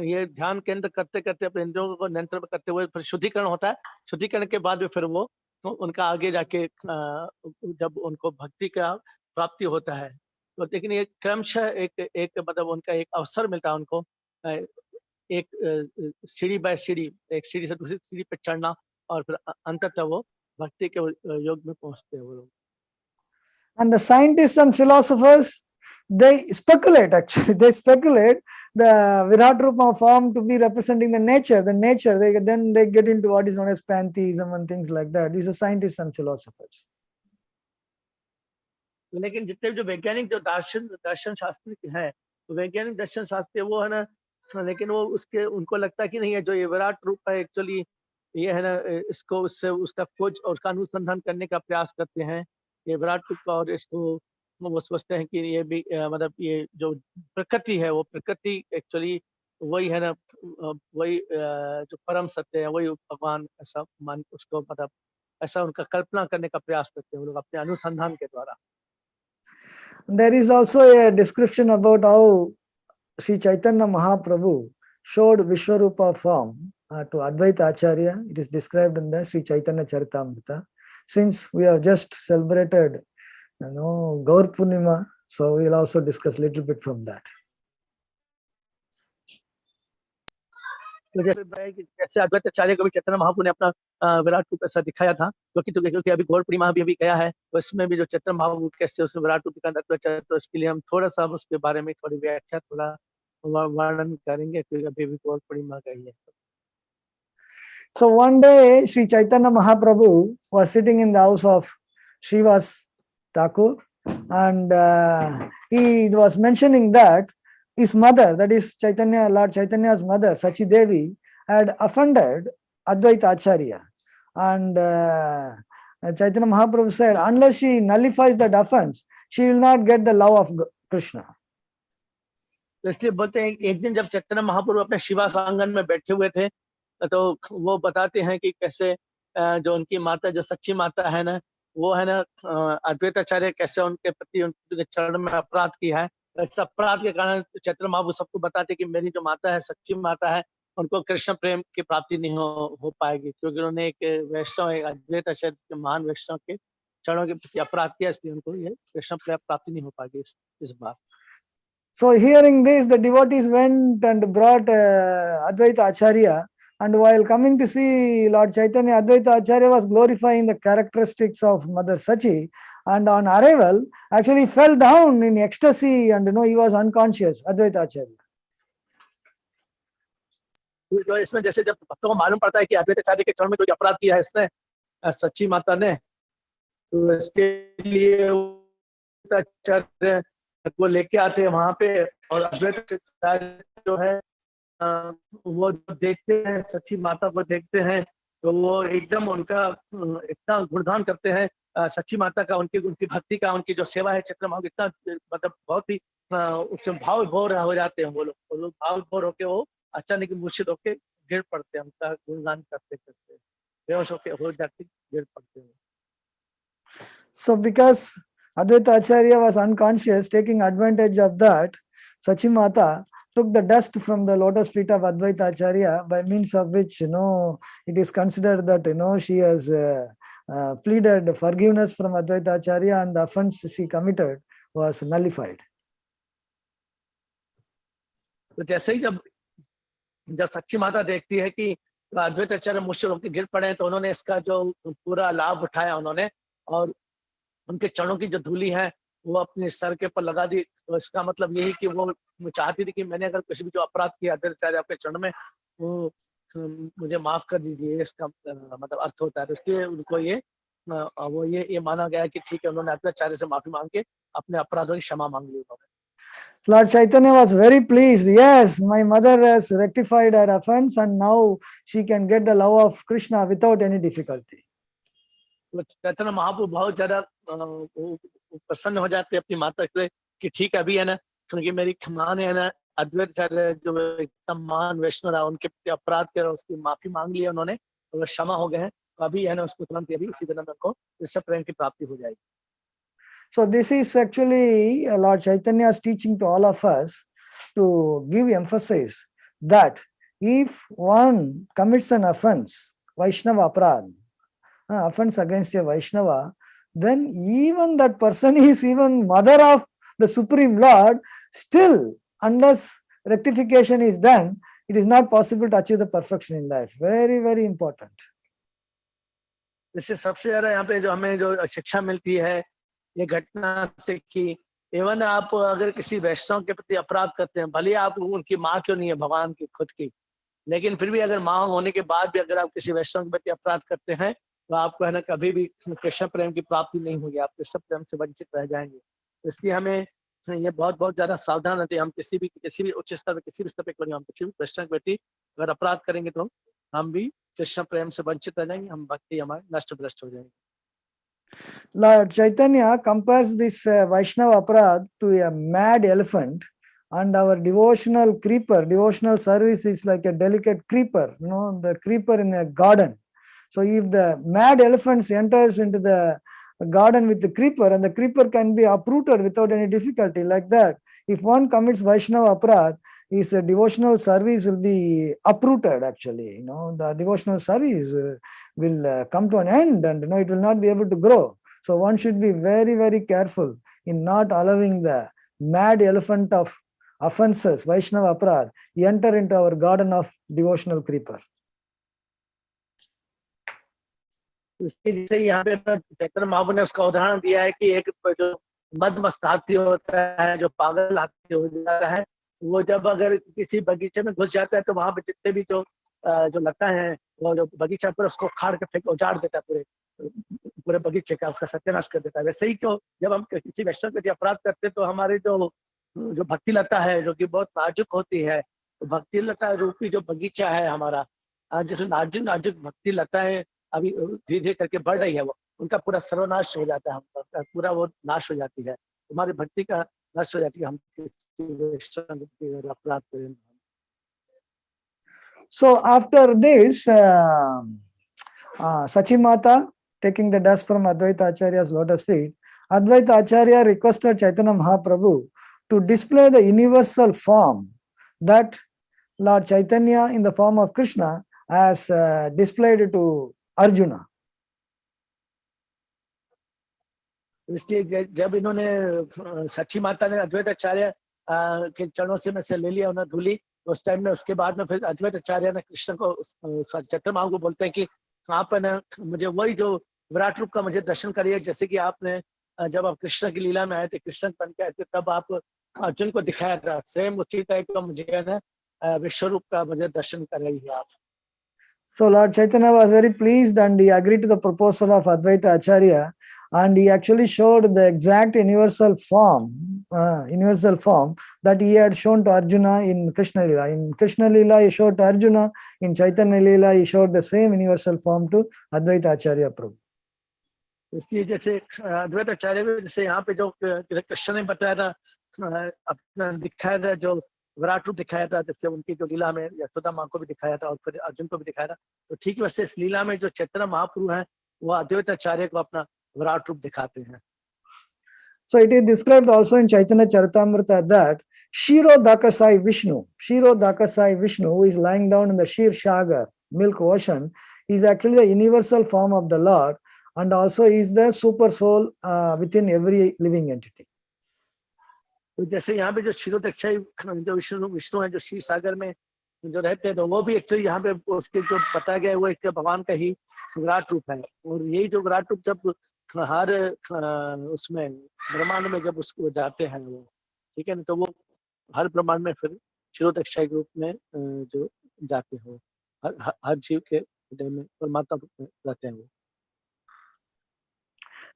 ये ध्यान केंद्र करते करते अपने इंद्रियों को नियंत्रण करते हुए फिर शुद्धिकरण होता है, शुद्धिकरण के बाद भी फिर वो उनका आगे जाके जब उनको भक्ति का प्राप्ति होता है, तो लेकिन ये क्रमशः एक मतलब उनका एक अवसर मिलता है उनको, एक सीढ़ी बाय सीढ़ी, एक सीढ़ी से दूसरी सीढ़ी पे चढ़ना, और फिर अंततः वो भक्ति के योग में पहुंचते हैं वो लोग। And the scientists and philosophers, they speculate actually. They speculate the Virat Rupa form to be representing the nature. Then they get into what is known as pantheism and things like that. These are scientists and philosophers. लेकिन जितने जो वैज्ञानिक जो दर्शन शास्त्री हैं, तो वैज्ञानिक दर्शन शास्त्री वो है ना, लेकिन वो उसके उनको लगता है कि नहीं है, जो ये विराट रूप है एक्चुअली ये है ना, इसको उससे उसका खोज और उसका अनुसंधान करने का प्रयास करते हैं, ये विराट रूप का, और इसको वो सोचते हैं कि ये भी मतलब ये जो प्रकृति है, वो प्रकृति एक्चुअली वही है ना, वही जो परम सत्य है, वही भगवान, ऐसा मान उसको मतलब ऐसा उनका कल्पना करने का प्रयास करते हैं वो लोग अपने अनुसंधान के द्वारा। There is also a description about how Sri Chaitanya Mahaprabhu showed Vishwarupa form to Advaita Acharya. It is described in the Sri Chaitanya Charitamrita. Since we have just celebrated, Gaur Purnima, so we will also discuss a little bit from that. तो जैसे अद्वैत आचार्य को भी चैतन्य महाप्रभु ने अपना विराट रूप ऐसा दिखाया था, क्योंकि अभी गौर पूर्णिमा भी गया है, तो इसमें भी जो चैतन्य महाप्रभु कैसे उसमें विराट रूप का अद्वैत, तो इसके लिए हम थोड़ा सा उसके बारे में थोड़ी व्याख्या, थोड़ा वर्णन करेंगे, क्योंकि अभी भी गौर पूर्णिमा गई है। So one day Sri Chaitanya Mahaprabhu was sitting in the house of Srivas Thakur, and he was mentioning that his mother, that is Lord Chaitanya's mother, Sachi Devi, had offended Advaita Acharya. And Chaitanya Mahaprabhu said, unless she nullifies that offense, she will not get the love of Krishna. तो इसलिए बोलते हैं एक दिन जब चैतन्य महाप्रभु अपने शिवा आंगन में बैठे हुए थे, तो वो बताते हैं कि कैसे जो उनकी माता, जो सच्ची माता है ना, वो है ना अद्वैत आचार्य कैसे उनके प्रति उनके चरण में अपराध किया है, इस अपराध के कारण चैतन्य महाप्रभु सबको बताते कि मेरी जो माता है, सच्ची माता है, उनको कृष्ण प्रेम की प्राप्ति नहीं हो पाएगी, क्योंकि उन्होंने एक वैष्णव, एक अद्वैत आचार्य के महान वैष्णव के चरणों के प्रति अपराध किया, इसलिए उनको ये कृष्ण प्रेम प्राप्ति नहीं हो पाएगी इस बार। So hearing this, the devotees went and brought Advaita Acharya, and while coming to see Lord Chaitanya, Advaita Acharya was glorifying the characteristics of Mother Sachi, and on arrival actually fell down in ecstasy, and he was unconscious, Advaita Acharya. जो इसमें जैसे जब भक्तों को मालूम पड़ता है कि अद्वैत आचार्य के चरण में कोई अपराध किया है इसने, सच्ची माता ने, तो इसके लिए आचार्य वो लेके आते हैं वहां पे, और अद्वैत आचार्य जो है वो देखते हैं, सच्ची माता को देखते हैं, तो वो एकदम उनका इतना गुणगान करते हैं सच्ची माता का, उनकी उनकी भक्ति का, उनकी जो सेवा है चैतन्य महाप्रभु, इतना मतलब बहुत ही उससे भाव विभोर हो जाते हैं वो लोग भाव विभोर होके वो अचानक मूर्छित होके गिर पड़ते हैं, उनका गुणगान करते करते बेहोश होके हो जाते गिर पड़ते हैं। So because Advaita Acharya was unconscious, taking advantage of that, Sachi Mata took the dust from the lotus feet of Advaita Acharya, by means of which, it is considered that, she has pleaded forgiveness from Advaita Acharya, and the offense she committed was nullified. तो जैसे ही जब सच्ची माता देखती है कि अद्वैत आचार्य मुश्किल होकर गिर पड़े हैं, तो उन्होंने इसका जो पूरा लाभ उठाया उन्होंने, और उनके चरणों की जो धूली है वो अपने सर के ऊपर लगा दी। तो इसका मतलब यही कि वो चाहती थी कि मैंने अगर कुछ भी जो अपराध किया अद्वैत आचार्य आपके चरण में, वो मुझे माफ कर दीजिए, इसका मतलब अर्थ होता है। तो इसलिए उनको ये माना गया कि ठीक है, उन्होंने अद्वैत आचार्य से माफी मांग के अपने अपराधों की क्षमा मांग ली उन्होंने। Lord Chaitanya was very pleased. Yes, my mother has rectified her offense, and now she can get the love of Krishna without any difficulty. तो चैतन्य महाप्रभु बहुत ज्यादा प्रसन्न हो जाते अपनी माता से कि ठीक है, अभी है ना, क्योंकि मेरी माँ ने है ना अद्वैत आचार्य जो एकदम महान वैष्णव रहा, उनके प्रति अपराध कर उसकी माफी मांग ली उन्होंने, और क्षमा हो गए हैं, तो अभी है ना उसको तुरंत अभी इसी जन्म में उनको कृष्ण प्रेम की प्राप्ति हो जाएगी। So this is actually Lord Chaitanya's teaching to all of us, to give emphasis that if one commits an offense, Vaishnava aparadh, offense against a Vaishnava, then even that person is even mother of the Supreme Lord, still unless rectification is done, it is not possible to achieve the perfection in life. Very, very important. इससे सबसे ज्यादा यहाँ पे जो हमें जो शिक्षा मिलती है ये घटना से कि एवं आप अगर किसी वैष्णव के प्रति अपराध करते हैं, भले आप उनकी माँ क्यों नहीं है, भगवान की खुद की, लेकिन फिर भी अगर माँ होने के बाद भी अगर आप किसी वैष्णव के प्रति अपराध करते हैं, तो आपको है ना कभी भी कृष्ण प्रेम की प्राप्ति नहीं होगी, आप कृष्ण प्रेम से वंचित रह जाएंगे। इसलिए हमें ये बहुत बहुत ज्यादा सावधान रहते हैं। हम किसी भी उच्च स्तर पर, किसी भी स्तर पर, हम किसी भी वैष्णव के प्रति अगर अपराध करेंगे तो हम भी कृष्ण प्रेम से वंचित रह जाएंगे, हम भक्ति हमारे नष्ट भ्रष्ट हो जाएंगे। Lord Chaitanya compares this Vaishnava aparadh to a mad elephant, and our devotional service is like a delicate creeper, the creeper in a garden. So if the mad elephant enters into the garden with the creeper, and the creeper can be uprooted without any difficulty, like that, if one commits Vaishnava aparadh, his devotional service will be uprooted actually. The devotional service will come to an end, and it will not be able to grow. So one should be very, very careful in not allowing the mad elephant of offenses, Vaishnava aparadh, enter into our garden of devotional creeper. इसलिए यहाँ पे चैतन्य महाप्रभु ने उसका उदाहरण दिया है कि एक जो मदमस्त हाथी होता है, जो पागल हाथी हो जाता है, वो जब अगर किसी बगीचे में घुस जाता है तो वहां पे जितने भी जो लता है, वो जो बगीचा पर उसको खाड़ के फेंक उजाड़ देता है, पूरे बगीचे का उसका सत्यानाश कर देता है। वैसे ही क्यों जब हम किसी वैष्णव के अपराध करते हैं तो हमारे जो भक्ति लता है, जो कि बहुत नाजुक होती है, तो भक्ति लता रूपी जो बगीचा है हमारा, जैसे नाजुक नाजुक भक्ति लता है अभी धीरे धीरे करके बढ़ रही है, वो उनका पूरा सर्वनाश हो जाता है, पूरा वो नाश हो जाती है, हमारी भक्ति का नाश हो जाती है, हम अपराध करें। So after this, Sachimata taking the dust from Advaita Acharya's lotus feet, Advaita Acharya requested Chaitanya Mahaprabhu to display the universal form that Lord Chaitanya in the form of Krishna has displayed to Arjuna. इसलिए जब इन्होंने सच्ची माता ने अद्वैत आचार्य के चरणों से में से ले लिया उन्हें धूली, उस टाइम में उसके बाद में फिर अद्वैत आचार्य ने कृष्ण को चैतन्य महाप्रभु को बोलते हैं कि आप न मुझे वही जो विराट रूप का मुझे दर्शन करिए, जैसे कि आपने जब आप कृष्ण की लीला में आए थे, कृष्ण बन के आए थे, तब आप अर्जुन को दिखाया था, सेम उसी टाइप का मुझे न विश्व रूप का मुझे दर्शन करिए आप. So Lord Chaitanya was very pleased and he agreed to the proposal of Advaita Acharya, and he actually showed the exact universal form that he had shown to Arjuna in Krishna Lila. In Krishna Lila he showed to Arjuna, in Chaitanya Lila he showed the same universal form to Advaita Acharya Prabhu. इसलिए जैसे अद्वैत आचार्य में जैसे यहाँ पे जो कृष्ण ने बताया था, अपना दिखाया था, जो विराट रूप दिखाया था, जैसे उनकी जो लीला में यशोदा माँ को भी दिखाया था और फिर अर्जुन को भी दिखाया था, तो ठीक वैसे इस लीला में जो चैतन्य महाप्रभु हैं वो अद्वैत आचार्य को अपना विराट रूप दिखाते हैं. So it is described also in Chaitanya Charitamrita that Shiro Dakasai Vishnu, who is lying down in the Shir Shagar, milk ocean, is actually the universal form of the Lord, and also is the super soul within every living entity. तो जैसे यहाँ पे जो क्षीरोदक्षाई जो विष्णु है जो क्षीर सागर में जो रहते हैं, तो वो भी एक्चुअली यहाँ पे उसके जो बताया गया है वो एक भगवान का ही विराट रूप है, और यही जो विराट रूप जब हर उसमें ब्रह्मांड में जब उसको जाते हैं वो, ठीक है ना, तो वो हर ब्रह्मांड में फिर क्षीरोदक्षाई रूप में जो जाते हो, हर जीव के हृदय में परमात्मा रहते हैं वो.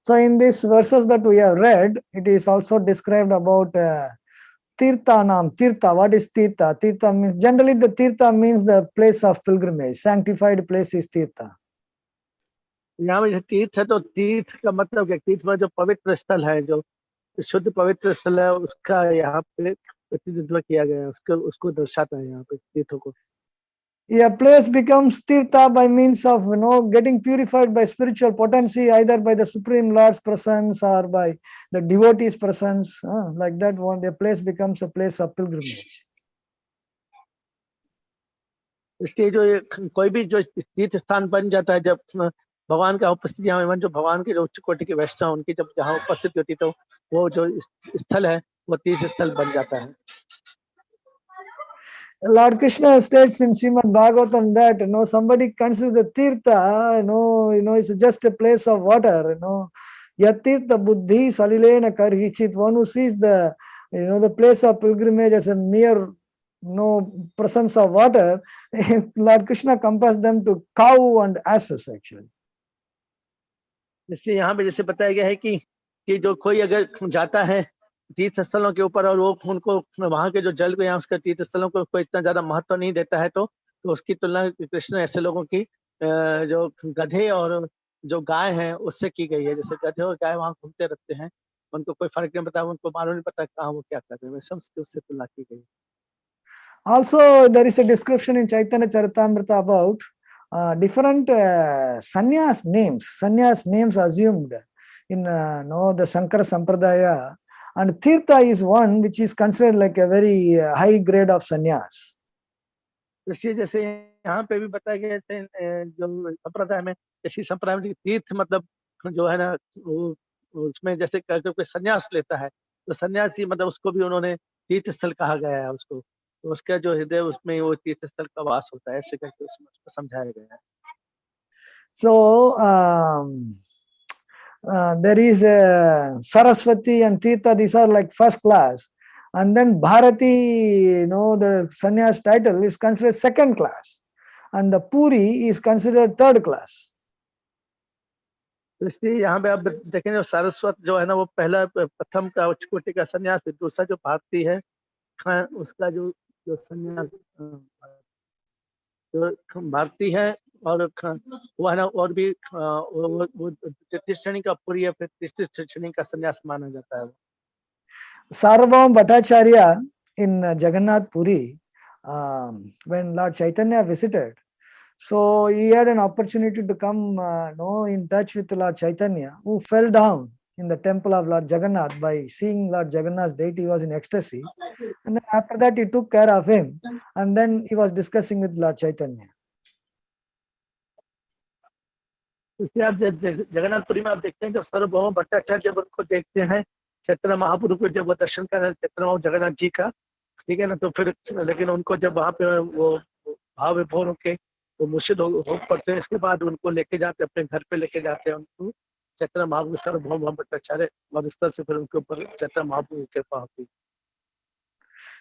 So in these verses that we have read, it is also described about Tirthanam. Tirtha, what is Tirtha? Tirtha means, generally the Tirtha means the place of pilgrimage. Sanctified place is Tirtha. यहाँ में तीर्थ है तो तीर्थ का मतलब क्या? तीर्थ में जो पवित्र स्थल है, जो शुद्ध पवित्र स्थल है, उसका यहाँ पे प्रतिनिधित्व किया गया है, उसको दर्शाता है यहाँ पे तीर्थों को. A place becomes Tirtha by means of getting purified by spiritual potency, either by the Supreme Lord's presence or by the devotee's presence. Like that, one the place becomes a place of pilgrimage. इसलिए जो कोई भी जो तीर्थ स्थान बन जाता है, जब भगवान का उपस्थिति यहाँ जो भगवान के जो उच्च कोटि के वैष्णव उनकी जब जहाँ उपस्थिति होती, तो वो जो स्थल है वो तीर्थ स्थल बन जाता है. Lord Krishna states in Srimad Bhagavatam that somebody considers the Tirtha, it's just a place of water. Yatirtha buddhi salilena karhichit. One who sees the the place of pilgrimage as a mere presence of water, Lord Krishna compares them to cow and asses actually. इसलिए यहाँ पे जैसे बताया गया है कि जो कोई अगर जाता है तीर्थ स्थलों के ऊपर और वो उनको वहां के जो जल को या उसके तीर्थ स्थलों को कोई इतना ज्यादा महत्व नहीं देता है, तो उसकी तुलना कृष्ण ऐसे लोगों की जो गधे और जो गाय हैं उससे की गई है. जैसे गधे और गाय वहां घूमते रहते हैं, उनको कोई फर्क नहीं पता, उनको मालूम नहीं पता कहाँ वो क्या कर रहे हैं, सब उससे तुलना की गई. Also, there is a description in Chaitanya Charitamrita about different sannyas names assumed in the Shankara Sampradaya, and Tirtha is one which is considered like a very high grade of sannyas. इसलिए जैसे यहाँ पे भी बताया गया है जो संप्रदाय में, जैसे संप्रदाय में तीर्थ मतलब जो है ना वो उसमें जैसे कोई संन्यास लेता है तो सन्यासी मतलब उसको भी उन्होंने तीर्थ स्थल कहा गया है उसको, तो उसका जो हृदय उसमें वो तीर्थ स्थल का वास होता है, ऐसे करके उसमें उसको समझाया गया है. So there is Saraswati and Tirtha, these are like first class, and then Bharati, the sannyas title is considered second class, and the Puri is considered third class. तो इसलिए यहाँ पे आप देखें जो सारस्वत जो है ना वो पहला प्रथम का उच्च कोटि का संन्यास, दूसरा जो भारती है उसका जो संन्यास जो भारती है और वो है ना और भी वो तृतीय श्रेणी का पुरी है, फिर तीसरी श्रेणी का संन्यास माना जाता है. Sarvabhauma Bhattacharya in Jagannath Puri, when Lord Chaitanya visited, So he had an opportunity to come in touch with Lord Chaitanya, who fell down in the temple of Lord Jagannath. By seeing Lord Jagannath's deity, he was in ecstasy. And then after that, he took care of him. And then he was discussing with Lord Chaitanya. इसलिए आप जगन्नाथपुरी में आप देखते हैं जब सार्वभौम भट्टाचार्य जब उनको देखते हैं चैतन्य महाप्रभु को जब वो दर्शन कर रहे हैं चैतन्य जगन्नाथ जी का, ठीक है ना, तो फिर लेकिन उनको जब वहाँ पे वो भाव विभोर होके वो मुर्शिद हो पड़ते हैं, इसके बाद उनको लेके जाते अपने घर पे लेके जाते हैं उनको चैतन्य महाप्रभु सार्वभौम भट्टाचार्य, और इस तरह से फिर उनके ऊपर चैतन्य महाप्रभु की कृपा होती है.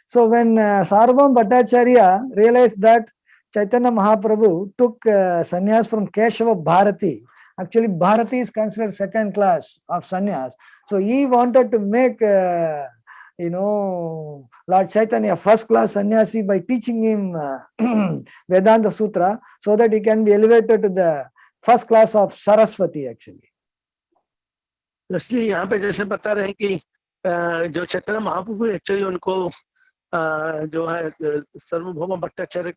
So when Sarvabhauma Bhattacharya realized that Chaitanya Mahaprabhu took sannyas from Keshava Bharati, actually Bharati is considered second class of sannyas. So he wanted to make Lord Chaitanya first class sannyasi by teaching him Vedanta Sutra, so that he can be elevated to the first class of Saraswati actually. इसलिए यहाँ पे जैसे बता रहे हैं कि जो Chaitanya Mahaprabhu actually उनको जो है सार्वभौम भट्टाचार्य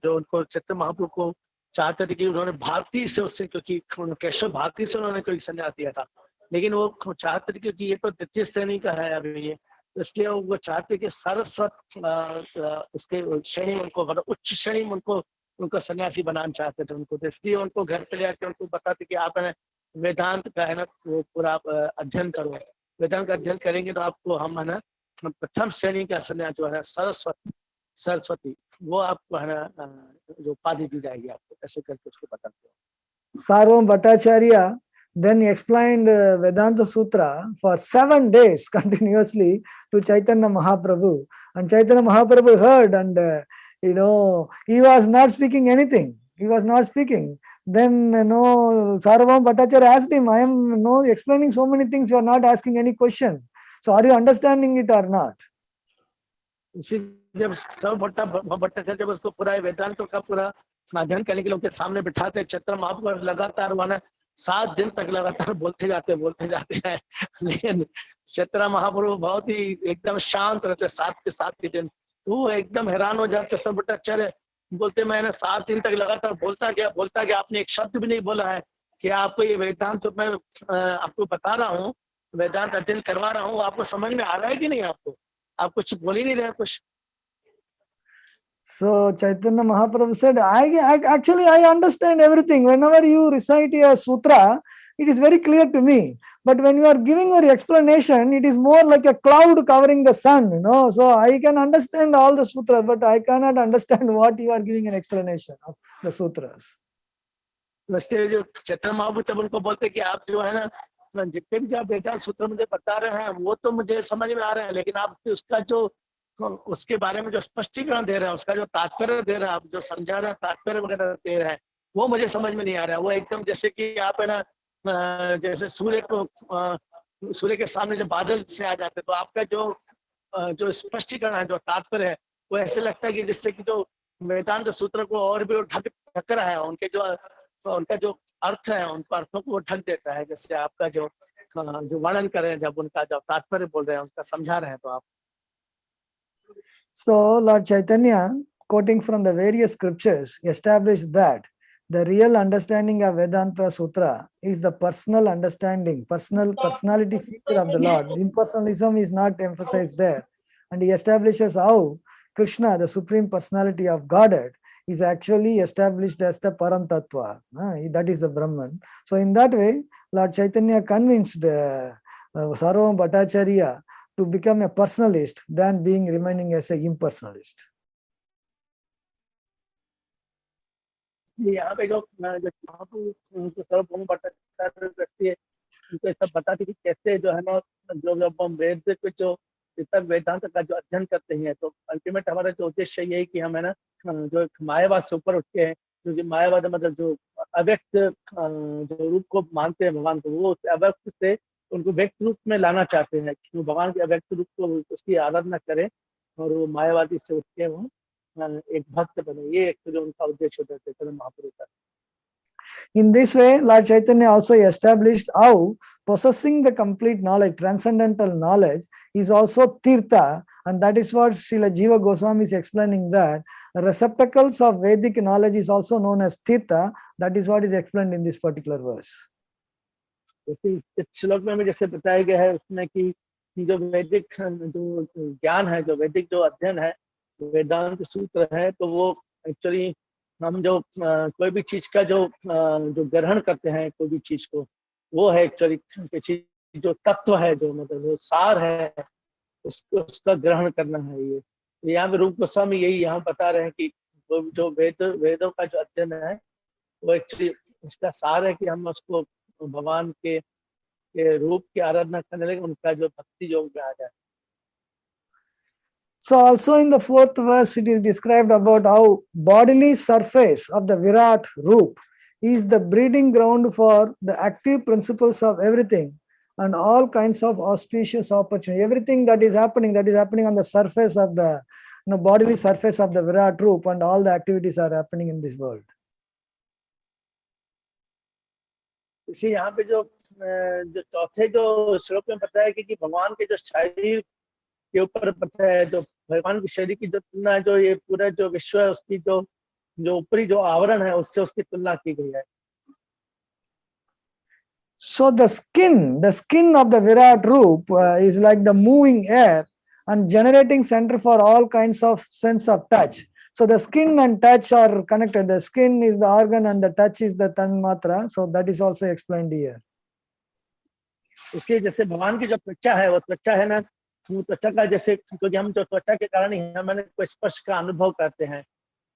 जो उनको चैतन्य महाप्रभु को चाहते थे कि उन्होंने भारती से उससे, क्योंकि केशव भारती से उन्होंने कोई संन्यास दिया था, लेकिन वो चाहते थे क्योंकि ये तो द्वितीय श्रेणी का है अभी ये, इसलिए वो चाहते कि सरस्वत उसके श्रेणी उनको उच्च श्रेणी में उनको सन्यासी बनाना चाहते थे उनको, तो इसलिए उनको घर पे ले आके उनको बताते कि आप है ना वेदांत का है ना वो पूरा अध्ययन करो, वेदांत का अध्ययन करेंगे तो आपको हम है ना प्रथम श्रेणी का संन्यास जो है सरस्वती वो आपको है ना जो उपाधि दी जाएगी आपको, ऐसे करके उसको बताते हैं. Sarvabhauma Bhattacharya then explained Vedanta Sutra for 7 days continuously to Chaitanya Mahaprabhu, and Chaitanya Mahaprabhu heard, and he was not speaking anything. He was not speaking. Then Sarvabhauma Bhattacharya asked him, I am explaining so many things, you are not asking any question. So are you understanding it or not? जब भट्टाचार्य जब उसको पूरा वेदांत का पूरा अध्ययन करने के लिए उनके सामने बिठाते, चैतन्य महाप्रभु लगातार वहां 7 दिन तक लगातार बोलते जाते हैं, लेकिन चैतन्य महाप्रभु बहुत ही एकदम शांत रहते 7 के 7 के दिन, वो एकदम हैरान हो जाते. सब भट्टाचार्य बोलते मैंने 7 दिन तक लगातार बोलता गया, आपने एक शब्द भी नहीं बोला है कि आपको ये वेदांत तो मैं आपको बता रहा हूँ, वेदांत अध्ययन करवा रहा हूँ, आपको समझ में आ रहा है कि नहीं, आप कुछ बोल ही नहीं रहे कुछ. So Chaitanya Mahaprabhu said, I understand everything. Whenever you recite a sutra, it is very clear to me. But when you are giving your explanation, it is more like a cloud covering the sun, So I can understand all the sutras, but I cannot understand what you are giving an explanation of the sutras. वैसे जो चैतन्य महाप्रभु तब उनको बोलते कि आप जो है ना जितने भी आप वेदांत सूत्र मुझे बता रहे हैं वो तो मुझे समझ में आ रहे हैं, लेकिन आप उसका जो उसके बारे में जो स्पष्टीकरण दे रहे हैं, उसका जो तात्पर्य दे रहे हैं, आप जो समझा रहे हैं तात्पर्य वगैरह दे रहे हैं, वो मुझे समझ में नहीं आ रहा है. वो एकदम जैसे कि आप है ना जैसे सूर्य के सामने जो बादल से आ जाते तो आपका जो स्पष्टीकरण है, जो तात्पर्य है, वो ऐसे लगता है कि जिससे कि जो वेदांत सूत्र को और भी ढक रहा है, उनका जो अर्थ है उनको अर्थों को वो ढक देता है, जैसे आपका जो वर्णन कर रहे हैं, जब उनका जब तात्पर्य बोल रहे हैं, उनका समझा रहे हैं तो आप. So Lord Chaitanya, quoting from the various scriptures, established that the real understanding of Vedanta Sutra is the personal understanding, personality feature of the Lord. Impersonalism is not emphasized there. And he establishes how Krishna, the Supreme Personality of Godhead, is actually established as the Param Tattva. That is the Brahman. So in that way, Lord Chaitanya convinced Sarvabhauma Bhattacharya to become a personalist than remaining as an impersonalist. यहाँ पे जो सार्वभौम भट्टाचार्य व्यक्ति है, उनको सब बताते कि कैसे जो है ना जो जब हम वेद के जो वेदांत का जो अध्ययन करते हैं, तो अल्टीमेट हमारा जो उद्देश्य यही कि हम है ना जो मायावाद से ऊपर उठते हैं, क्योंकि मायावाद मतलब जो अव्यक्त जो रूप को मानते हैं भगवान को, वो अव्यक्त से उनको व्यक्त रूप में लाना चाहते हैं, कि भगवान के अव्यक्त रूप को उसकी आराधना करें और वो मायावादी से उठ के वो एक भक्त बने. ये एक जो उनका उद्देश्य होता है चैतन्य महाप्रभु का. In this way, Lord Chaitanya also established how possessing the complete knowledge, transcendental knowledge, is also tirtha, and that is what Srila Jiva Goswami is explaining, that receptacles of Vedic knowledge is also known as tirtha. That is what is explained in this particular verse. जैसे इस श्लोक में हमें जैसे बताया गया है उसमें कि जो वैदिक जो ज्ञान है, जो वैदिक जो अध्ययन है, वेदांत सूत्र है, तो वो एक्चुअली हम जो कोई भी चीज का जो ग्रहण करते हैं, कोई भी चीज को, वो है एक्चुअली किसी जो तत्व है, जो मतलब जो सार है, उसका ग्रहण करना है। ये यहाँ पे रूप गोस्वामी यही यहाँ बता रहे हैं कि जो वेदों का जो अध्ययन है, वो एक्चुअली इसका सार है कि हम उसको भगवान के रूप की आराधना करने लगे, उनका जो भक्ति योग में आ जाए। So also in the fourth verse, it is described about how bodily surface of the Virat Roop is the breeding ground for the active principles of everything and all kinds of auspicious opportunity. Everything that is happening on the surface of the bodily surface of the Virat Roop, and all the activities are happening in this world. इसी यहाँ पे जो चौथे जो श्लोक में बताया कि भगवान के जो शरीर के ऊपर बताया, जो भगवान के शरीर की जो तुलना है, जो ये पूरा जो विश्व है उसकी जो ऊपरी जो आवरण है, उससे उसकी तुलना की गई है। So the skin of the Virat Roop is like the moving air and generating center for all kinds of sense of touch. So the skin and touch are connected. The skin is the organ and the touch is the tanmatra. So that is also explained here. इसलिए जैसे भगवान की जो त्वचा है, वो त्वचा है ना, वो त्वचा का जैसे, क्योंकि हम जो त्वचा के कारण ही हमें कोई स्पर्श का अनुभव करते हैं,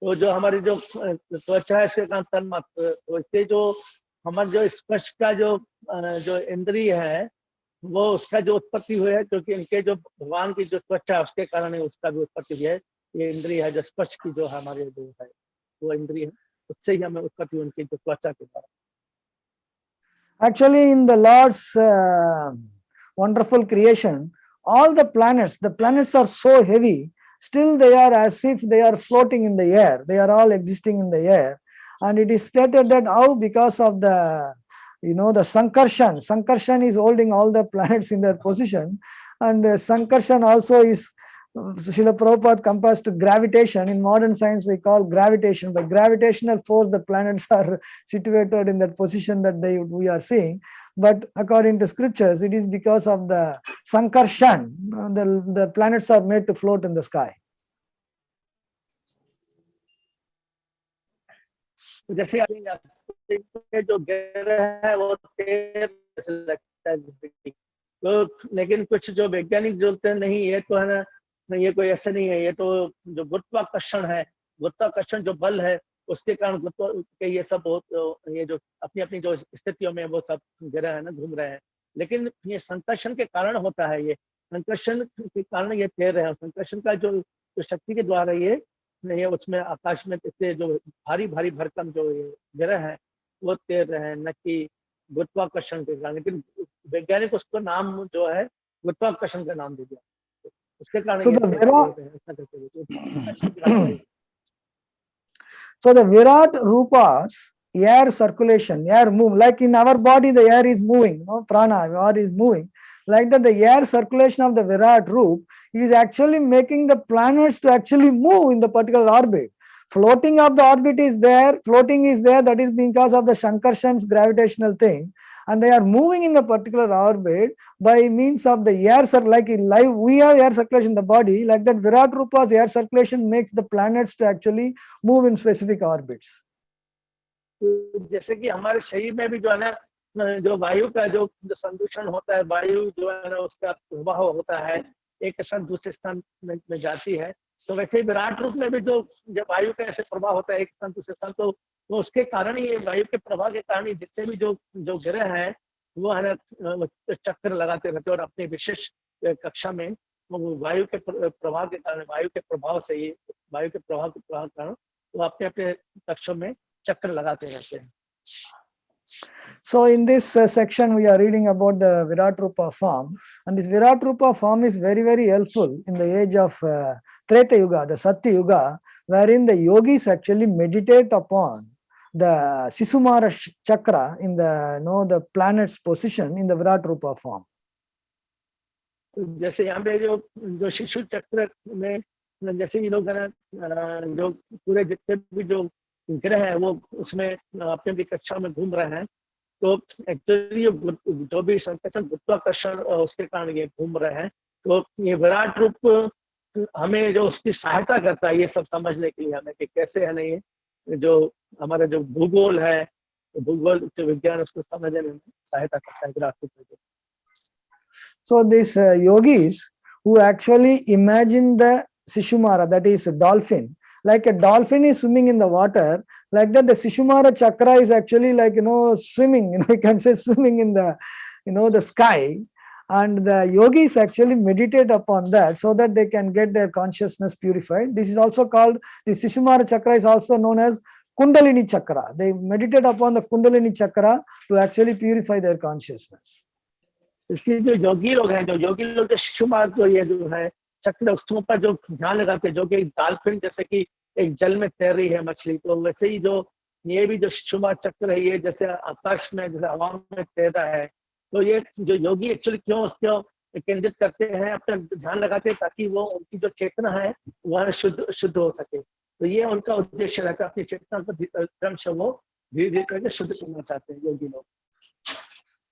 तो जो हमारी जो त्वचा है इसके कारण तन्मात्र, तो इससे जो हमारे जो स्पर्श का जो इंद्रिय है, वो उसका जो उत्पत्ति हुई है, क्योंकि इनके जो भगवान की जो त्वचा है उसके कारण ही उसका भी उत्पत्ति हुई है। ये इंद्रिय है जो स्पर्श की जो हमारे जो है वो इंद्रिय है, उससे ही हमें उत्पत्ति उनकी जो त्वचा के द्वारा। Actually, in the Lord's wonderful creation, all the planets are so heavy, still they are as if they are floating in the air. They are all existing in the air. And it is stated that how, because of the the Sankarshan is holding all the planets in their position, and Sankarshan also is, Srila Prabhupada compares to gravitation. In modern science we call gravitation. By gravitational force the planets are situated in that position that we are seeing. But according to scriptures, it is because of the Sankarshan, the planets are made to float in the sky. जैसे जो ग्रह है वो लगता है, तो लेकिन कुछ जो वैज्ञानिक बोलते हैं नहीं, ये तो है ना, ये कोई ऐसा नहीं है, ये तो जो गुरुत्वाकर्षण है, गुरुत्वाकर्षण जो बल है, उसके कारण ये सब बहुत, ये जो अपनी अपनी जो स्थितियों में वो सब ग्रह है ना घूम रहे हैं, लेकिन ये संकर्षण के कारण होता है। ये संकर्षण के कारण ये तैर रहे हैं। संकर्षण का जो शक्ति के द्वारा ये उसमें आकाश में इतने जो भारी भारी भरकम जो ये ग्रह है वो तैर रहे हैं, न कि गुरुत्वाकर्षण के कारण। लेकिन वैज्ञानिक उसको नाम जो है गुरुत्वाकर्षण का नाम दे दिया, उसके कारण So the Virat Rupas, air circulation, air move, like in our body the air is moving, prana, air is moving. Like that, the air circulation of the Virat Roop, it is actually making the planets to actually move in the particular orbit. Floating of the orbit is there, floating is there, that is because of the Shankarshan's gravitational thing. And they are moving in a particular orbit by means of the air, like in life, we have air circulation in the body, like that Virat Rupa's air circulation makes the planets to actually move in specific orbits. जैसे कि हमारे शरीर में भी जो है ना, जो वायु का जो संदूषण होता है, वायु जो है ना उसका प्रवाह होता है, एक स्थान दूसरे स्थान में जाती है, तो वैसे ही विराट रूप में भी जो वायु का ऐसे प्रवाह होता है एक स्थान दूसरे स्थान, तो उसके कारण ये वायु के प्रवाह के कारण जितने भी जो ग्रह हैं वो है ना चक्कर लगाते रहते हैं, और अपनी विशेष कक्षा में वायु के प्रवाह के कारण, वायु के प्रभाव से ही, वायु के प्रवाह के कारण वो अपने अपने कक्षों में चक्कर लगाते रहते हैं। So in this section we are reading about the Virat Rupa form, and this Virat Rupa form is very, very helpful in the age of Treta Yuga, the Satya Yuga, wherein the yogis actually meditate upon the Sisumara chakra in the the planet's position in the Virat Rupa form. जैसे यहाँ पे जो शिशु चक्र में जैसे ये लोग है ना जो पूरे जितने भी जो ग्रह है वो उसमें अपने भी कक्षा में घूम रहे हैं, तो एक्चुअली जो भी संकचन गुरुत्वाकर्षण उसके कारण ये घूम रहे हैं, तो ये विराट रूप हमें जो उसकी सहायता करता है ये सब समझने के लिए हमें कि कैसे है नहीं जो हमारा जो भूगोल है, भूगोल जो विज्ञान उसको समझने में सहायता करता है विराट रूप में. So these yogis who actually imagine the Sishumara, that is a dolphin, like a dolphin is swimming in the water, like that the Sishumara chakra is actually like, swimming, you can say swimming in the, the sky. And the yogis actually meditate upon that so that they can get their consciousness purified. This is also called, the Sishumara chakra is also known as Kundalini chakra. They meditate upon the Kundalini chakra to actually purify their consciousness. इसलिए जो योगी लोग हैं, जो शिशुमार जो ये जो है चक्र उसके ऊपर जो ध्यान लगाते हैं, जो कि डॉल्फिन जैसे कि एक जल में तैर रही है मछली, तो वैसे ही जो ये भी जो शिशुमार चक्र है ये जैसे आकाश में जैसे हवा में तैर रहा है, तो ये जो योगी एक्चुअली क्यों उसको केंद्रित करते हैं, अपना ध्यान लगाते हैं ताकि वो उनकी जो चेतना है वह शुद्ध हो सके. तो ये उनका उद्देश्य रहता है, अपनी चेतना को क्रमशः वो धीरे धीरे करके शुद्ध करना चाहते हैं योगी लोग.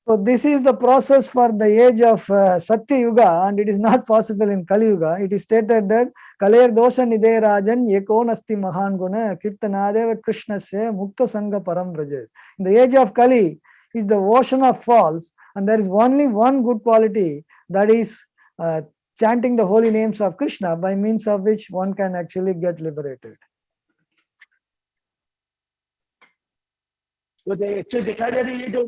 So this is the process for the age of Satya Yuga, and it is not possible in Kali Yuga. It is stated that Kaler dosha nidhe rajan yeko nasti mahan guna kirtanadeva krishnasya mukta sangha param vrajet. In the age of Kali is the ocean of faults, and there is only one good quality, that is chanting the holy names of Krishna, by means of which one can actually get liberated. तो actually देखा जाए ये जो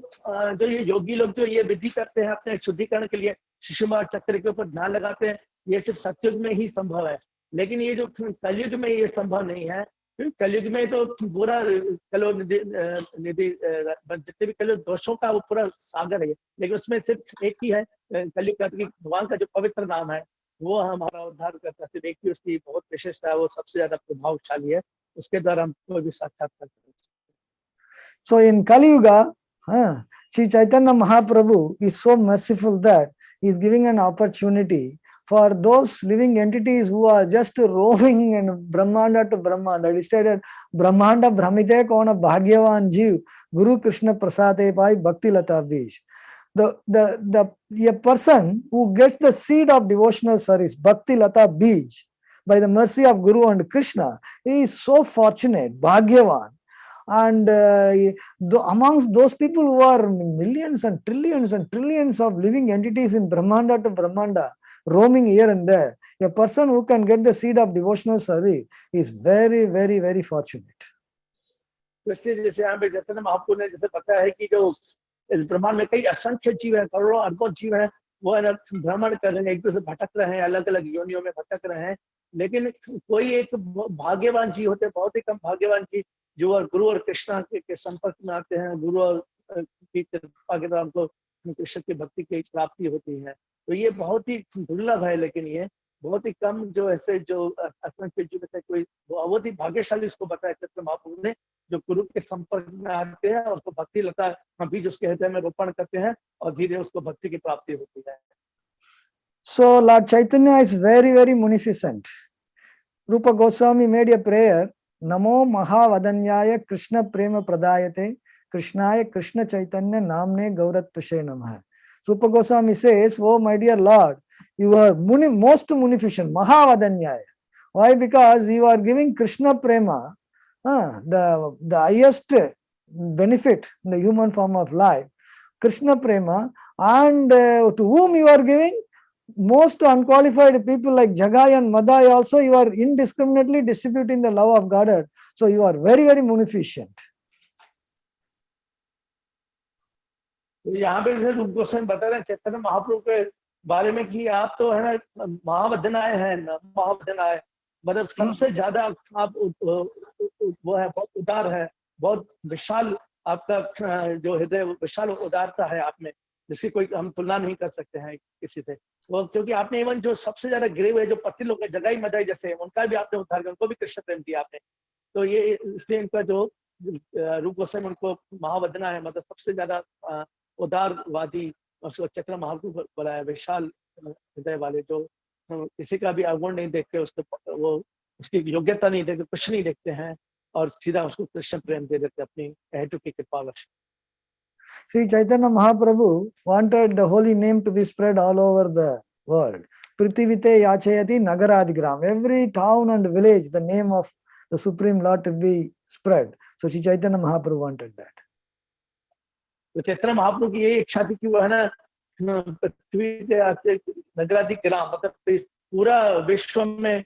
ये योगी लोग जो ये विधि करते हैं अपने शुद्धिकरण के लिए, शिशुमार चक्र के ऊपर ध्यान लगाते हैं, ये सिर्फ सतयुग में ही संभव है. लेकिन ये जो कलयुग में ये संभव नहीं है, क्योंकि कलयुग में तो पूरा निधि जितने भी कलयुग दोषों का वो पूरा सागर है, लेकिन उसमें सिर्फ एक ही है कलयुग का, भगवान का जो पवित्र नाम है वो हमारा उद्धार करता है. सिर्फ एक ही उसकी बहुत विशेषता है, वो सबसे ज्यादा प्रभावशाली है, उसके द्वारा हम कोई भी साक्षात्कार करते हैं. So in Kali Yuga, Sri Chaitanya Mahaprabhu is so merciful that he is giving an opportunity for those living entities who are just roaming in Brahmanda to Brahmanda. It stated, Brahmanda Brahmite Kona Bhagyavan Jeev, Guru Krishna Prasade Pai Bhakti Lata Bij. A person who gets the seed of devotional service, Bhakti Lata Bij, by the mercy of Guru and Krishna, he is so fortunate, Bhagyavan. And amongst those people who are millions and trillions of living entities in Brahmanda to Brahmanda, roaming here and there, a person who can get the seed of devotional service is very, very, very fortunate. इसलिए जैसे यहाँ पे चैतन्य महाप्रभु ने जैसे बताया है कि जो इस ब्रह्मांड में कई असंख्य जीव हैं, करोड़ों अरबों जीव हैं, वो है ना भ्रमण कर रहे हैं, एक दूसरे भटक रहे हैं, अलग अलग योनियों में भटक रहे हैं, लेकिन कोई एक भाग्यवान जीव होते हैं, बहुत ही कम भाग्यवान जीव जो गुरु और कृष्णा के संपर्क में आते हैं, गुरु और की कृपा के द्वारा उनको कृष्ण की भक्ति की प्राप्ति होती है. तो ये बहुत ही दुर्लभ है, लेकिन ये बहुत ही कम जो ऐसे जो असंख्य जीव में कोई बहुत ही भाग्यशाली इसको बताया चैतन्य महाप्रभु ने, जो गुरु के संपर्क में आते हैं और उसको भक्ति लता बीज उसके हृदय में रोपण करते हैं और धीरे उसको भक्ति की प्राप्ति होती है. So Lord Chaitanya is very, very munificent. Rupa Goswami made a prayer, Namo Mahavadanyaya Krishna Prema Pradayate Krishnaya Krishna Chaitanya Namne Gaurattushe Namaha. Rupa Goswami says, oh my dear Lord, you are most munificent, Mahavadanyaya. Why? Because you are giving Krishna Prema, the highest benefit in the human form of life, Krishna Prema, and to whom you are giving? Most unqualified people like Jagai and Madhava also, you are indiscriminately distributing the love of Godhead. So you are very, very munificent. यहाँ पे रूप गोस्वामी बता रहे हैं चैतन्य महाप्रभु के बारे में कि आप तो है ना महावदनाय हैं, महावदनाय मतलब सबसे ज्यादा आप वो है, बहुत उदार है, बहुत विशाल आपका जो हृदय विशाल उदारता है आप में, जिसकी कोई हम तुलना नहीं कर सकते हैं किसी से. वो क्योंकि आपने इवन जो सबसे ज्यादा गिरे हुए जो पति लोग जगाई मदाई जैसे उनका भी आपने उद्धार किया, उनको भी कृष्ण प्रेम दिया आपने. तो ये इसलिए इनका जो रूप गोस्वामी उनको महावदना है, मतलब सबसे ज्यादा उदारवादी, उसको चैतन्य महाप्रभु बोला है, विशाल हृदय वाले, जो किसी का भी अवगुण नहीं देखते, उसको वो उसकी योग्यता नहीं देखते, कुछ नहीं देखते हैं, और सीधा उसको कृष्ण प्रेम दे देते अपनी हेतु की कृपा वश। Sri Chaitanya Mahaprabhu wanted the holy name to be spread all over the world. Prithivite Yachayati Nagaradigram. Every town and village, the name of the Supreme Lord to be spread. So Sri Chaitanya Mahaprabhu wanted that. तो चैतन्य महाप्रभु की यही इच्छा थी कि वो है ना पृथ्वी के नगरादि ग्राम, मतलब पूरा विश्व में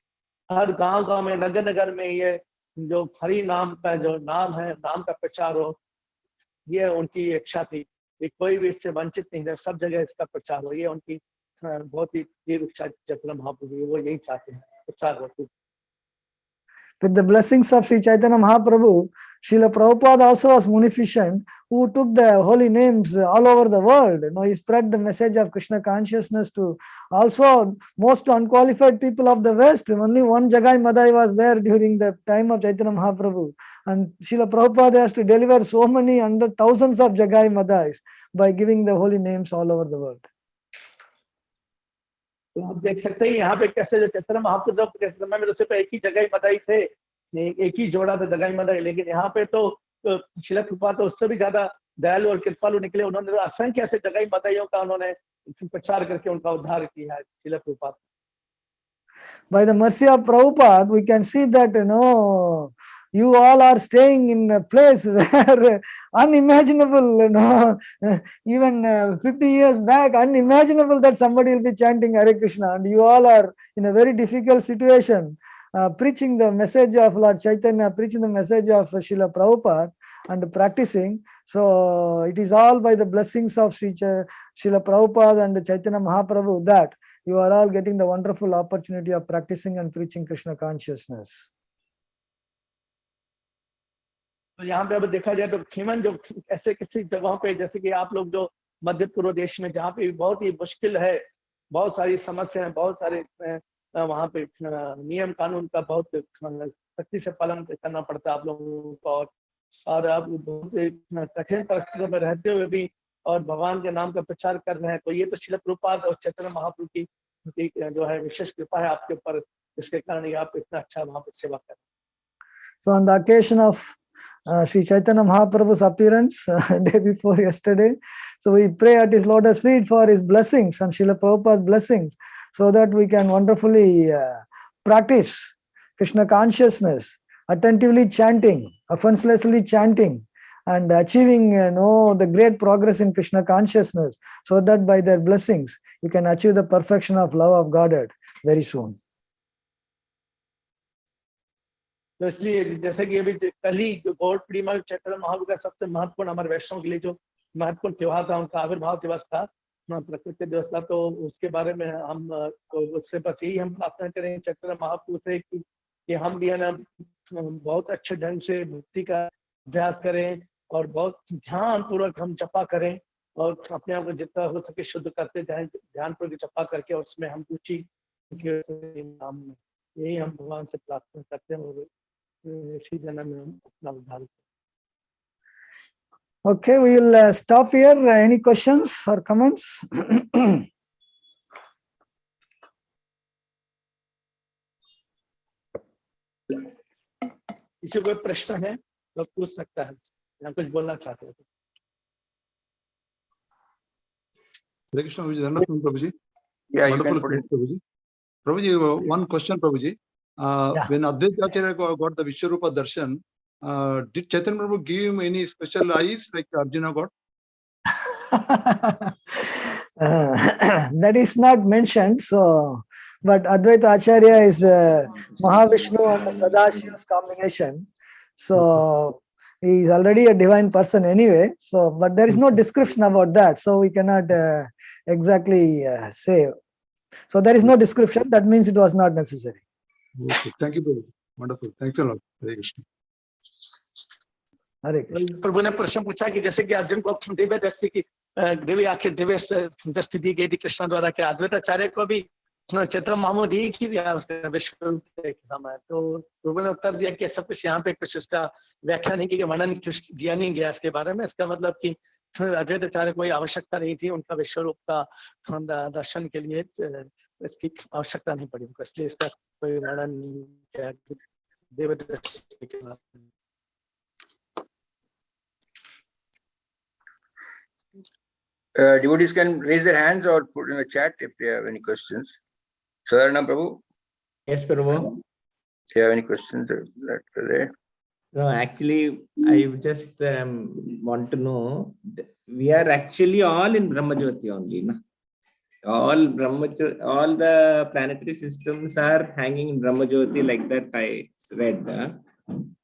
हर गांव में, नगर नगर में ये जो हरि नाम का जो नाम है, नाम का प्रचार हो, ये उनकी इच्छा थी कि कोई भी इससे वंचित नहीं रहे, सब जगह इसका प्रचार हो। ये उनकी बहुत ही तीव्र इच्छा चैतन्य महाप्रभु, वो यही चाहते हैं, प्रचार होती। With the blessings of Sri Chaitanya Mahaprabhu, Srila Prabhupada also was munificent, who took the holy names all over the world. You know, he spread the message of Krishna consciousness to also most unqualified people of the West. Only one Jagai Madai was there during the time of Chaitanya Mahaprabhu. And Srila Prabhupada has to deliver so many thousands of Jagai Madais by giving the holy names all over the world. तो आप देख सकते हैं यहाँ पे कैसे जो चैतन्य महाप्रभु के समय में तो सिर्फ एक ही जगह मदाई थे, एक ही जोड़ा था जगह मदाई, लेकिन यहाँ पे तो श्रील प्रभुपाद तो उससे भी ज्यादा दयालु और कृपालु निकले। उन्होंने असंख्य ऐसे जगह मदाइयों का उन्होंने प्रचार करके उनका उद्धार किया है Srila Prabhupada. By the mercy of Prabhupada, we can see that, you know, you all are staying in a place where unimaginable, you know, even 50 years back, unimaginable that somebody will be chanting Hare Krishna, and you all are in a very difficult situation, preaching the message of Lord Chaitanya, preaching the message of Srila Prabhupada, and practicing. So it is all by the blessings of Srila Prabhupada and Chaitanya Mahaprabhu that you are all getting the wonderful opportunity of practicing and preaching Krishna consciousness. तो यहाँ पे अब देखा जाए तो खीमन जो ऐसे किसी जगहों पे, जैसे कि आप लोग जो मध्य पूर्व देश में, जहाँ पे बहुत ही मुश्किल है, बहुत सारी समस्या है, बहुत सारे वहाँ पे नियम कानून का बहुत सख्ती से पालन करना पड़ता है आप लोगों को, और आप बहुत कठिन परिस्थितियों में रहते हुए भी और भगवान के नाम का प्रचार कर रहे हैं। तो ये तो श्रील प्रभुपाद और चैतन्य महाप्रभु की जो है विशेष कृपा है आपके ऊपर, जिसके कारण ये आप इतना अच्छा वहाँ पे सेवा कर रहे हैं। So on the occasion of Sri Chaitanya Mahaprabhu's appearance day before yesterday, so we pray at his lotus feet for his blessings and Srila Prabhupada's blessings, so that we can wonderfully practice Krishna consciousness, attentively chanting, offenselessly chanting, and achieving the great progress in Krishna consciousness, so that by their blessings you can achieve the perfection of love of Godhead very soon. तो इसलिए जैसे कि अभी कल ही गौड़ पूर्णिमा चैतन्य महाप्रभु का सबसे महत्वपूर्ण हमारे वैष्णव के लिए जो महत्वपूर्ण त्योहार था, उनका आविर्भाव दिवस था, प्रकृति दिवस था, तो उसके बारे में हम उससे बस यही हम प्रार्थना करें चैतन्य महाप्रभु से कि हम भी है ना बहुत अच्छे ढंग से भक्ति का अभ्यास करें और बहुत ध्यान पूर्वक हम जपा करें और अपने आप को जितना हो सके शुद्ध करते जाएं, ध्यान पूर्वक जपा करके, और उसमें हम रुचि, यही हम भगवान से प्रार्थना करते हैं और इसी जन्म में हम अपना उद्धार। Okay, we will stop here. Any questions or comments? किसी कोई प्रश्न है तो पूछ सकता है या कुछ बोलना चाहते हो? Hare Krishna, Prabhuji. Yeah, you Wonderful can put it. Prabhuji. Prabhuji, one question, Prabhuji. When Advaita Acharya got the Vishwarupa darshan, did Chaitanya Prabhu give him any special eyes like Arjuna got? That is not mentioned. So, but Advaita Acharya is Mahavishnu and Sadashiva's combination. So he is already a divine person anyway. So, but there is no description about that. So we cannot exactly say. So there is no description. That means it was not necessary. Okay. Thank you, Prabhuji. Wonderful. Thanks a lot. Hare Krishna. Hare Krishna. प्रभु ने प्रश्न पूछा कि जैसे कि अर्जुन को दिव्य दृष्टि की दिव्य आखिर दिव्य दृष्टि दी गई थी कृष्ण द्वारा, कि अद्वैत आचार्य को भी चित्र मामूद एक ही दिया उसका विश्व रूप के समय। तो प्रभु ने उत्तर दिया कि सब कुछ यहाँ पे कुछ उसका व्याख्या नहीं की, वर्णन कुछ दिया नहीं गया इसके बारे में। इसका मतलब कि अद्वैत आचार्य कोई आवश्यकता नहीं थी उनका विश्व रूप का दर्शन के लिए, इसकी आवश्यकता नहीं पड़ी उनको, इसलिए इसका कोई वर्णन नहीं किया देवदर्शी के बारे में। Devotees can raise their hands or put in the chat if they have any questions. Sarana Prabhu, Yes, Prabhu. if you have any questions that are there. No, actually, I just want to know, we are actually all in Brahmajyoti only, na? All the planetary systems are hanging in Brahmajyoti, like that I read.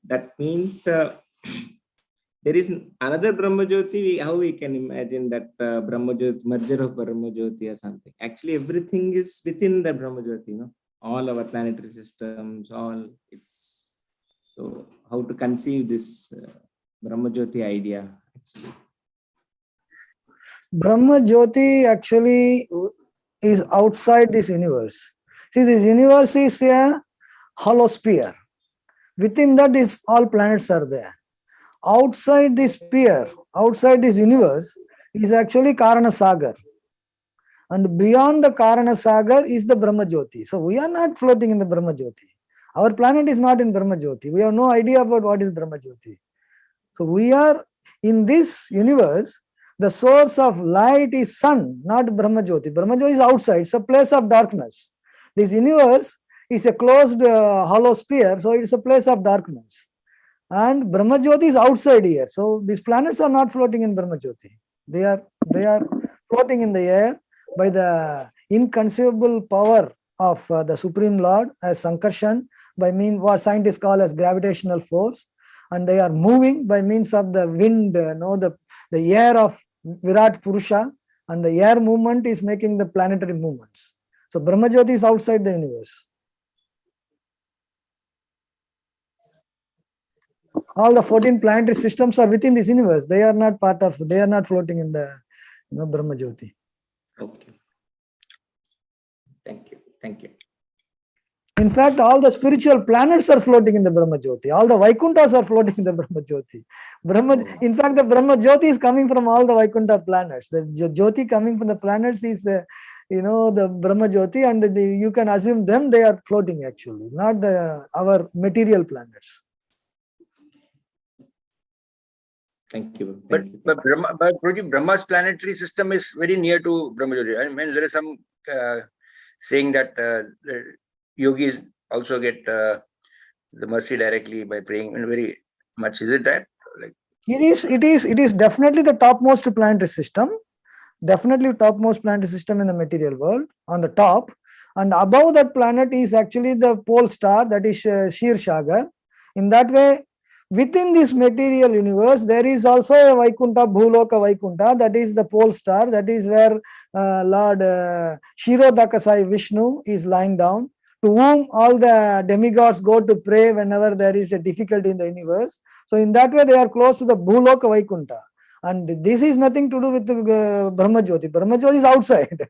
That means there is another Brahmajyoti. How we can imagine that Brahmajyoti, merger of Brahmajyoti or something? Actually, everything is within the Brahmajyoti, no? All our planetary systems, all it's. So, how to conceive this Brahmajyoti idea? Actually? Brahmajyoti actually is outside this universe. See, this universe is a hollow sphere. Within that, all planets are there. Outside this sphere, outside this universe, is actually Karana Sagar. And beyond the Karana Sagar is the Brahmajyoti. So, we are not floating in the Brahmajyoti. Our planet is not in Brahmajyoti. We have no idea about what is Brahmajyoti. So we are in this universe. The source of light is sun, not Brahmajyoti. Brahmajyoti is outside. It's a place of darkness. This universe is a closed hollow sphere, so it's a place of darkness. And Brahmajyoti is outside here. So these planets are not floating in Brahmajyoti. They are floating in the air by the inconceivable power of the Supreme Lord as Sankarshan, by means what scientists call as gravitational force, and they are moving by means of the wind, the air of Virat Purusha, and the air movement is making the planetary movements. So Brahmajyoti is outside the universe. All the 14 planetary systems are within this universe. They are not floating in the Brahmajyoti. Okay. Thank you. In fact, all the spiritual planets are floating in the Brahmajyoti. All the Vaikunthas are floating in the Brahmajyoti. In fact, the Brahmajyoti is coming from all the Vaikuntha planets. The Jyoti coming from the planets is, the Brahmajyoti, and you can assume they are floating actually, not our material planets. Thank you. But Brahma's planetary system is very near to Brahmajyoti. I mean, there is some saying that the yogis also get the mercy directly by praying very much. Is it that? Like, it is definitely the topmost planetary system. Definitely topmost planetary system in the material world on the top. And above that planet is actually the pole star, that is Kshirshagar. In that way, within this material universe, there is also a Vaikuntha, Bhuloka Vaikuntha, that is the pole star, that is where Lord Kshirodakasai Vishnu is lying down, to whom all the demigods go to pray whenever there is a difficulty in the universe. So in that way, they are close to the Bhuloka Vaikuntha. And this is nothing to do with the Brahmajyoti. Brahmajyoti is outside.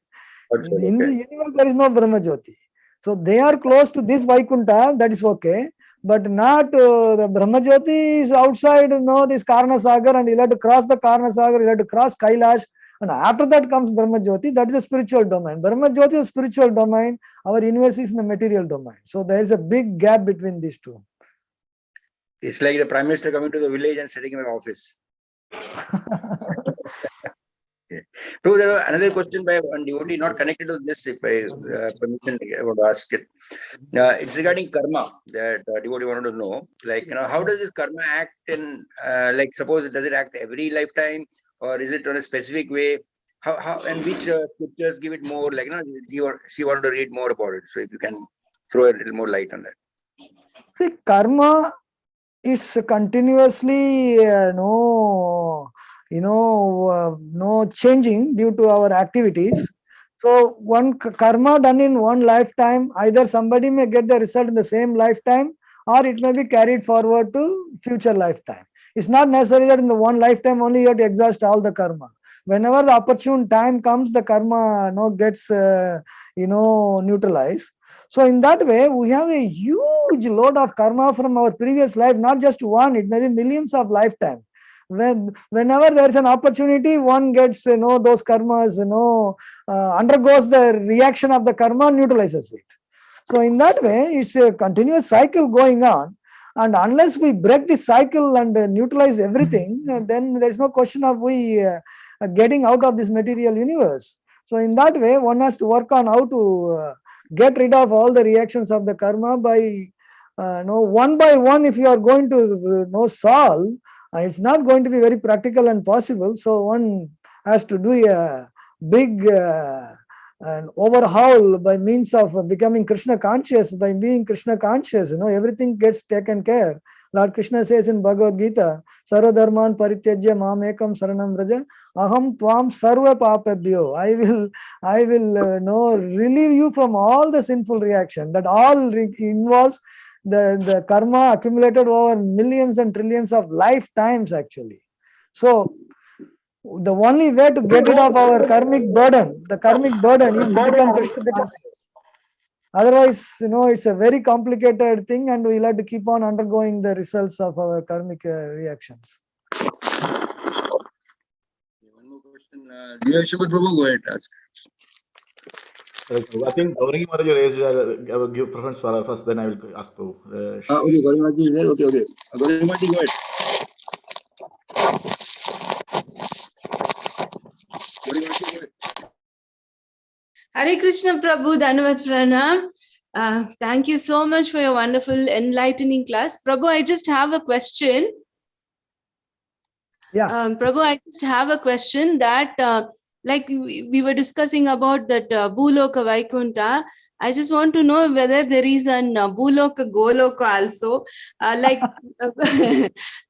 In the universe, there is no Brahmajyoti. So they are close to this Vaikuntha, that is okay. But not the Brahmajyoti is outside, this Karna Sagar, and you have to cross the Karna Sagar, you have to cross Kailash, and after that comes Brahmajyoti. That is the spiritual domain. Brahmajyoti is spiritual domain, our universe is in the material domain. So there is a big gap between these two. It's like the Prime Minister coming to the village and setting up an office. Prabhu, there was another question by one devotee not connected to this, if I permission, I want to ask it. It's regarding karma that devotee wanted to know. Like, how does this karma act in, like, suppose does it act every lifetime, or is it on a specific way? How and which scriptures give it more? Like, she wanted to read more about it. So if you can throw a little more light on that. See, karma is continuously no changing due to our activities. So one karma done in one lifetime, either somebody may get the result in the same lifetime, or it may be carried forward to future lifetime. It's not necessary that in the one lifetime only you have to exhaust all the karma. whenever the opportune time comes, the karma gets neutralized. So in that way, we have a huge load of karma from our previous life, not just one, it may be millions of lifetimes. Whenever there is an opportunity, one gets those karmas undergoes the reaction of the karma, neutralizes it. So in that way, it's a continuous cycle going on, and unless we break this cycle and neutralize everything, then there is no question of we getting out of this material universe. So in that way, one has to work on how to get rid of all the reactions of the karma by one by one. If you are going to solve, it's not going to be very practical and possible. So one has to do a big an overhaul by means of becoming Krishna conscious. By being Krishna conscious, everything gets taken care. Lord Krishna says in Bhagavad Gita, Sarva dharman parityajya mam ekam saranam vraja aham tvam sarva papabhyo. I will relieve you from all the sinful reaction. That all involves the karma accumulated over millions and trillions of lifetimes actually. So the only way to get rid of our karmic burden, the karmic burden is to become Krishna conscious. Otherwise, it's a very complicated thing, and we'll have to keep on undergoing the results of our karmic reactions. One more question. Shubha Prabhu, go ahead, ask. I think Gauri Mataji raised. I will give preference for her first, then I will ask Prabhu. Okay, Gauri Mataji is there. Okay. Gauri Mataji, go ahead. Gauri Mataji, go ahead. Hare Krishna Prabhu, Dhanavad Pranam. Thank you so much for your wonderful enlightening class. Prabhu, I just have a question. Yeah. Prabhu, I just have a question that like we were discussing about that Bhuloka Vaikunta. I just want to know whether there is an Bhuloka Goloka also. Like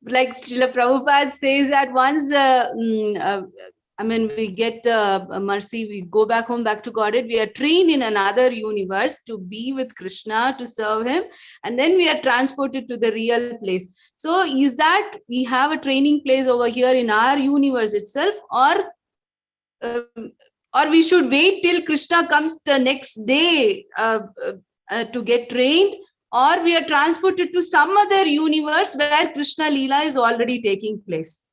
Srila Prabhupada says that once the we get the mercy, we go back home, back to Godhead, we are trained in another universe to be with Krishna, to serve him, and then we are transported to the real place. So is that we have a training place over here in our universe itself, or we should wait till Krishna comes the next day to get trained, or we are transported to some other universe where Krishna Leela is already taking place,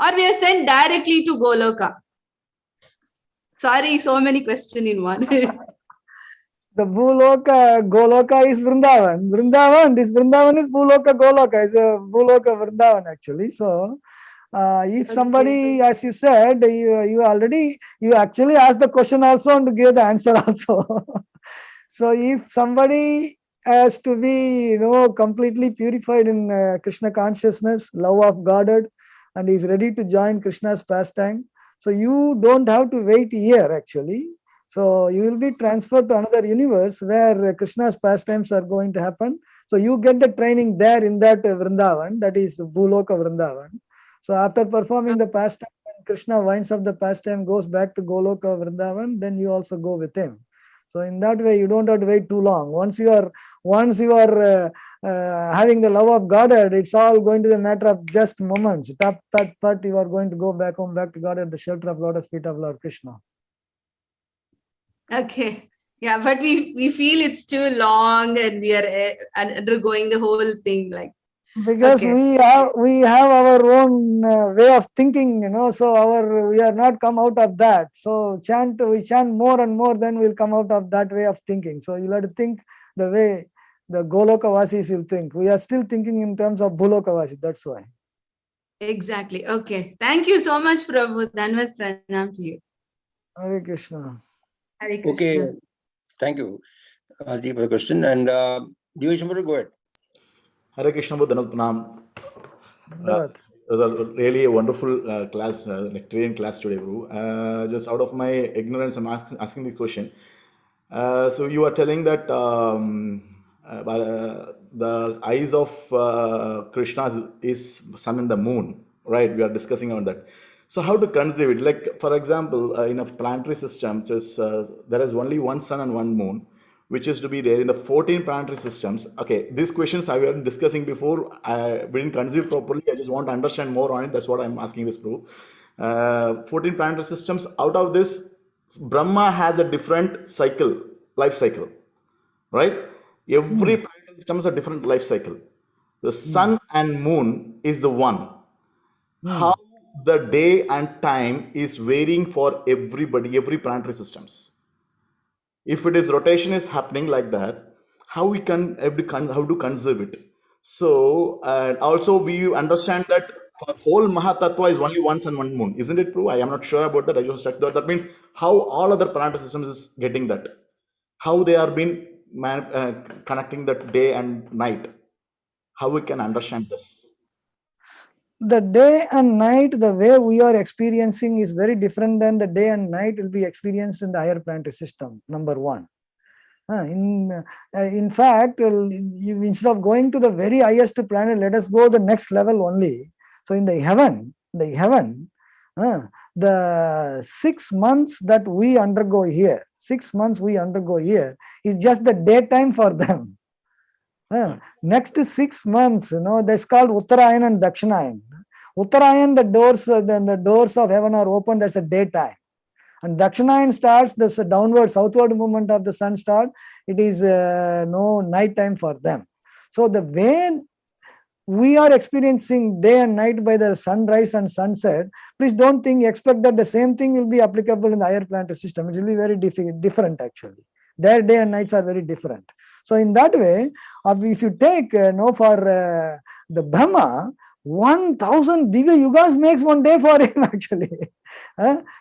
or we are sent directly to Goloka? Sorry, so many questions in one. The Bhuloka Goloka is Vrindavan. This Vrindavan is Bhuloka Goloka. It's a Bhuloka Vrindavan actually. So if somebody, as you said, you actually asked the question also and gave the answer also. So if somebody has to be completely purified in Krishna consciousness, love of Godhead, and is ready to join Krishna's pastime, so you don't have to wait here actually. So you will be transferred to another universe where Krishna's pastimes are going to happen. So you get the training there in that Vrindavan, that is Bhuloka Vrindavan. So after performing the pastime, when Krishna winds up the pastime, goes back to Goloka Vrindavan, then you also go with him. So in that way, you don't have to wait too long. Once you are having the love of Godhead, it's all going to be a matter of just moments. Tap, you are going to go back home, back to Godhead, the shelter of lotus feet of Lord Krishna. Okay. Yeah, but we feel it's too long and we are undergoing the whole thing like. Because we have our own way of thinking, so we are not come out of that. So we chant more and more, then we'll come out of that way of thinking. So you'll have to think the way the Goloka Vasis will think. We are still thinking in terms of Bhuloka Vasis, that's why. Exactly. Okay. Thank you so much, Prabhu. Dhanavad Pranam to you. Hare Krishna. Hare Krishna. Okay. Thank you, Deep, for the question. And Divishambara, go ahead. Hare Krishna, Dhanavad Pranam. It was a really a wonderful class, nectarian class today, bro. Just out of my ignorance, I'm asking the question. So you are telling that the eyes of Krishna is sun and the moon, right? We are discussing on that. So how to conceive it? Like, for example, in a planetary system, there is only one sun and one moon, which is to be there in the 14 planetary systems. Okay, these questions I been discussing before. We didn't conceive properly. I just want to understand more on it. That's what I'm asking this, bro. 14 planetary systems. Out of this, Brahma has a different cycle, life cycle, right? Every planetary system has a different life cycle. The sun and moon is the one. How the day and time is varying for everybody, every planetary systems. If it is rotation is happening like that, how to conserve it? So and also we understand that for whole Mahatattva is only one sun, one moon, isn't it true? I am not sure about that. I just checked that. That means how all other planetary systems is getting that, how they are being connecting that day and night. How we can understand this? The day and night, the way we are experiencing is very different than the day and night will be experienced in the higher planetary system, number one. In fact, instead of going to the very highest planet, let us go the next level only. So in the heaven, the 6 months that we undergo here, 6 months we undergo here is just the daytime for them. Next 6 months, that's called Uttarayan and Dakshinayan. Uttarayan, the doors of heaven are open, that's a daytime. And Dakshinayan starts, this downward, southward movement of the sun start, it is no night time for them. So the way we are experiencing day and night by the sunrise and sunset, please don't expect that the same thing will be applicable in the higher planetary system. It will be very different actually. Their day and nights are very different. So in that way, if you take for the Brahma, 1000 Divya Yugas makes one day for him actually.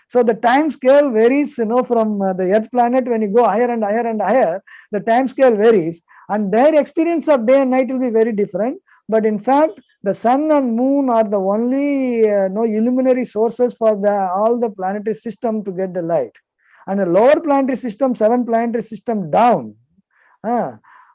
So the time scale varies, from the Earth planet. When you go higher and higher and higher, the time scale varies, and their experience of day and night will be very different. But in fact, the sun and moon are the only illuminary sources for all the planetary system to get the light. And the lower planetary system, 7 planetary system down,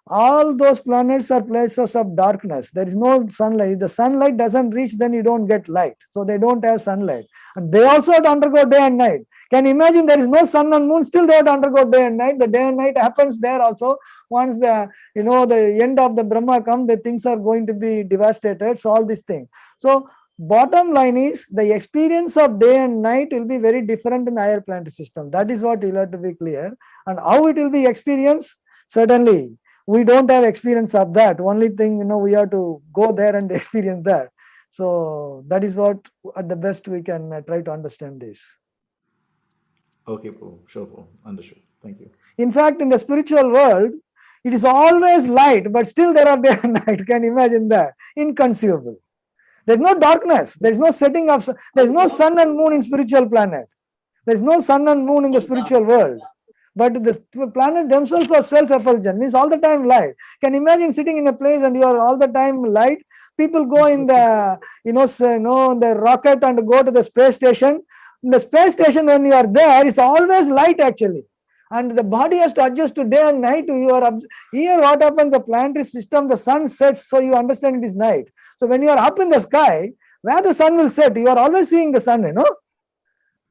all those planets are places of darkness. There is no sunlight. The sunlight doesn't reach, then you don't get light. So they don't have sunlight. And they also have to undergo day and night. Can you imagine there is no sun and moon, still they have to undergo day and night. The day and night happens there also. Once the end of the Brahma comes, the things are going to be devastated. So all these things. So bottom line is the experience of day and night will be very different in the higher planetary system. That is what you'll have to be clear. And how it will be experienced, certainly we don't have experience of that. Only thing, we have to go there and experience that. So that is what at the best we can try to understand this. Okay, Prabhu. Sure, Prabhu. Understood. Thank you. In fact, in the spiritual world, it is always light, but still there are day and night. Can you imagine that? Inconceivable. There's no darkness. There's no setting of, there's no sun and moon in spiritual planet. There's no sun and moon in the spiritual world. But the planet themselves are self-effulgent, means all the time light. Can you imagine sitting in a place and you are all the time light? People go in the, the rocket and go to the space station. In the space station, when you are there, it's always light actually. And the body has to adjust to day and night. Here what happens, the planetary system, the sun sets, so you understand it is night. So when you are up in the sky, where the sun will set, you are always seeing the sun,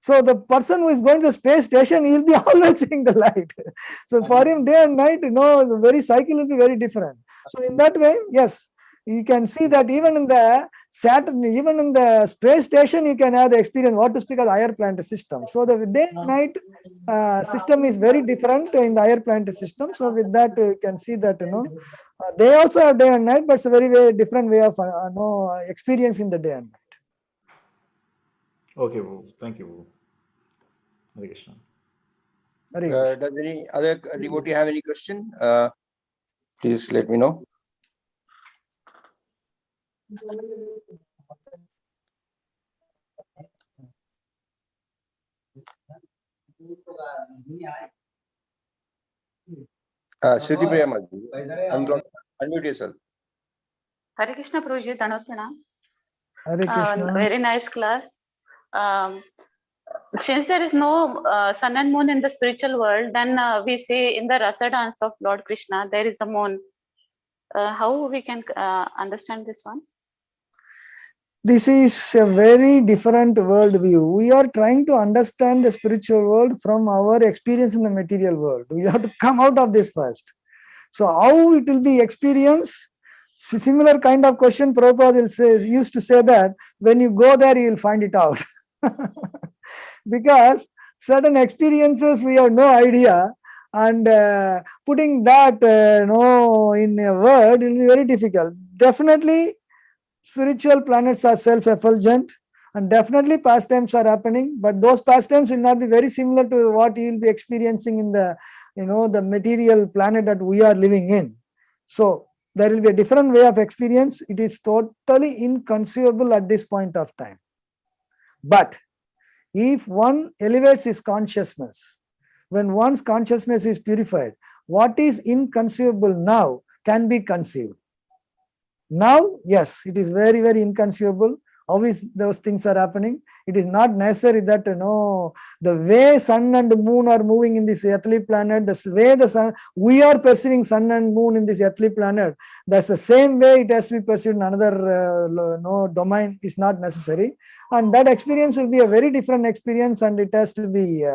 So the person who is going to the space station, he will be always seeing the light. So for him, day and night, the very cycle will be very different. So in that way, yes, you can see that even in the Saturn, even in the space station, you can have the experience, what to speak of the higher planetary system. So the day and night system is very different in the higher planetary system. So with that, you can see that, they also have day and night, but it's a very, very different way of experiencing the day and night. Okay, Prabhu. Thank you, Prabhu. Hare Krishna. Does any other devotee have any question? Please let me know. Sriti Priyama, unmute yourself. Hare Krishna, Prabhuji, Dandavat Pranam. Hare Krishna. Very nice class. Since there is no sun and moon in the spiritual world, then we see in the rasa dance of Lord Krishna, there is a moon. How we can understand this one? This is a very different world view. We are trying to understand the spiritual world from our experience in the material world. We have to come out of this first. So how it will be experienced? Similar kind of question Prabhupada used to say that when you go there, you will find it out. Because certain experiences we have no idea, and putting that no in a word will be very difficult. Definitely spiritual planets are self-effulgent, and definitely pastimes are happening, but those pastimes will not be very similar to what you will be experiencing in the the material planet that we are living in. So there will be a different way of experience. It is totally inconceivable at this point of time. But if one elevates his consciousness, when one's consciousness is purified, what is inconceivable now can be conceived. Now, yes, it is very, very inconceivable. How is those things are happening? It is not necessary that the way sun and moon are moving in this earthly planet, the way the sun, we are perceiving sun and moon in this earthly planet. That's the same way it has to be perceived in another domain is not necessary, and that experience will be a very different experience, and it has to be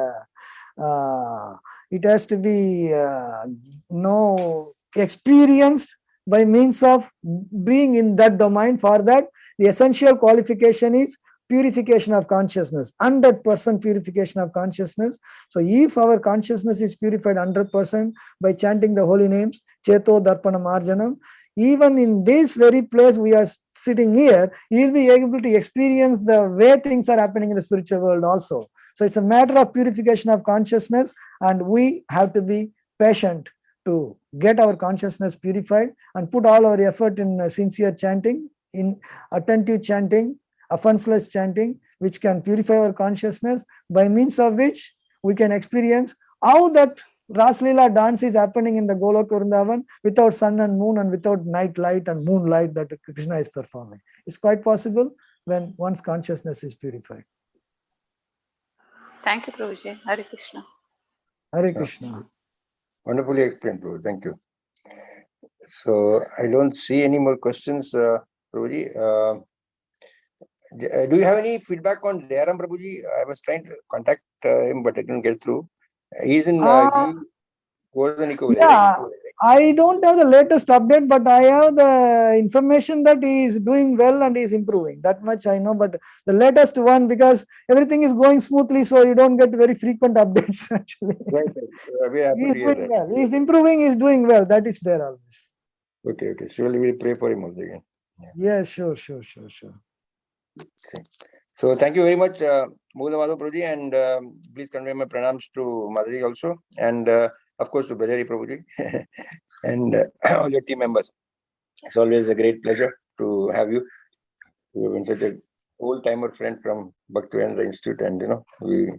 experienced by means of being in that domain. For that, the essential qualification is purification of consciousness, 100% purification of consciousness. So if our consciousness is purified 100% by chanting the holy names, Cheto Darpana Marjanam, even in this very place we are sitting here, you'll be able to experience the way things are happening in the spiritual world also. So it's a matter of purification of consciousness, and we have to be patient to get our consciousness purified and put all our effort in sincere chanting, in attentive chanting, offenseless chanting, which can purify our consciousness, by means of which we can experience how that Raslila dance is happening in the Golok Vrindavan without sun and moon and without night light and moonlight that Krishna is performing. It's quite possible when one's consciousness is purified. Thank you, Prabhuji. Hare Krishna. Hare Krishna. Wonderfully explained, Prabhu. Thank you. So I don't see any more questions, Prabhuji. Do you have any feedback on Jayaram, Prabhuji? I was trying to contact him, but I didn't get through. He's in yeah, I don't have the latest update, but I have the information that he is doing well and he is improving. That much I know, but the latest one, because everything is going smoothly, so you don't get very frequent updates actually. Right. We are happy to hear that. Well. He is improving, he is doing well. That is there always. Okay. Surely we'll pray for him also again. Yeah, sure. Okay. So thank you very much, Madhava Prabhuji, and please convey my pranams to Madhuri also, and of course to Bajari Prabhuji and all your team members. It's always a great pleasure to have you. You have been such a old-timer friend from Bhaktivedanta Institute, and we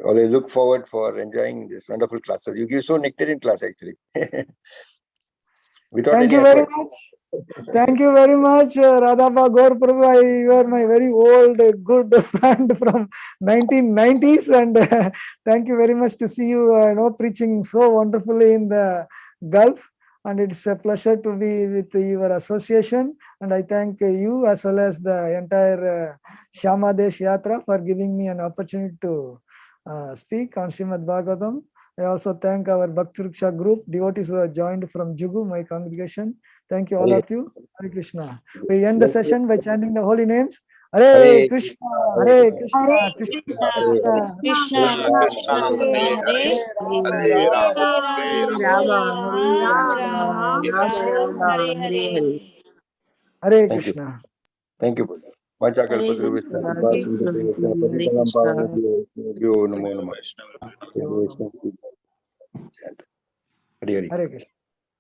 always look forward for enjoying this wonderful classes. You give so nectarine class actually. Thank you very much. Thank you very much, Radhaba Gaur Prabhu. You are my very old, good friend from 1990s, and thank you very much to see you, preaching so wonderfully in the Gulf. And it's a pleasure to be with your association. And I thank you as well as the entire Shamadesh Yatra for giving me an opportunity to speak on Srimad Bhagavatam. I also thank our Bhakti Vriksha group, devotees who have joined from Jugu, my congregation. Thank you, all of you. Hare Krishna. We end the session by chanting the holy names. Hare Krishna, Hare Krishna, Krishna Krishna, Hare Hare. Hare Krishna. Thank you. Hare Krishna.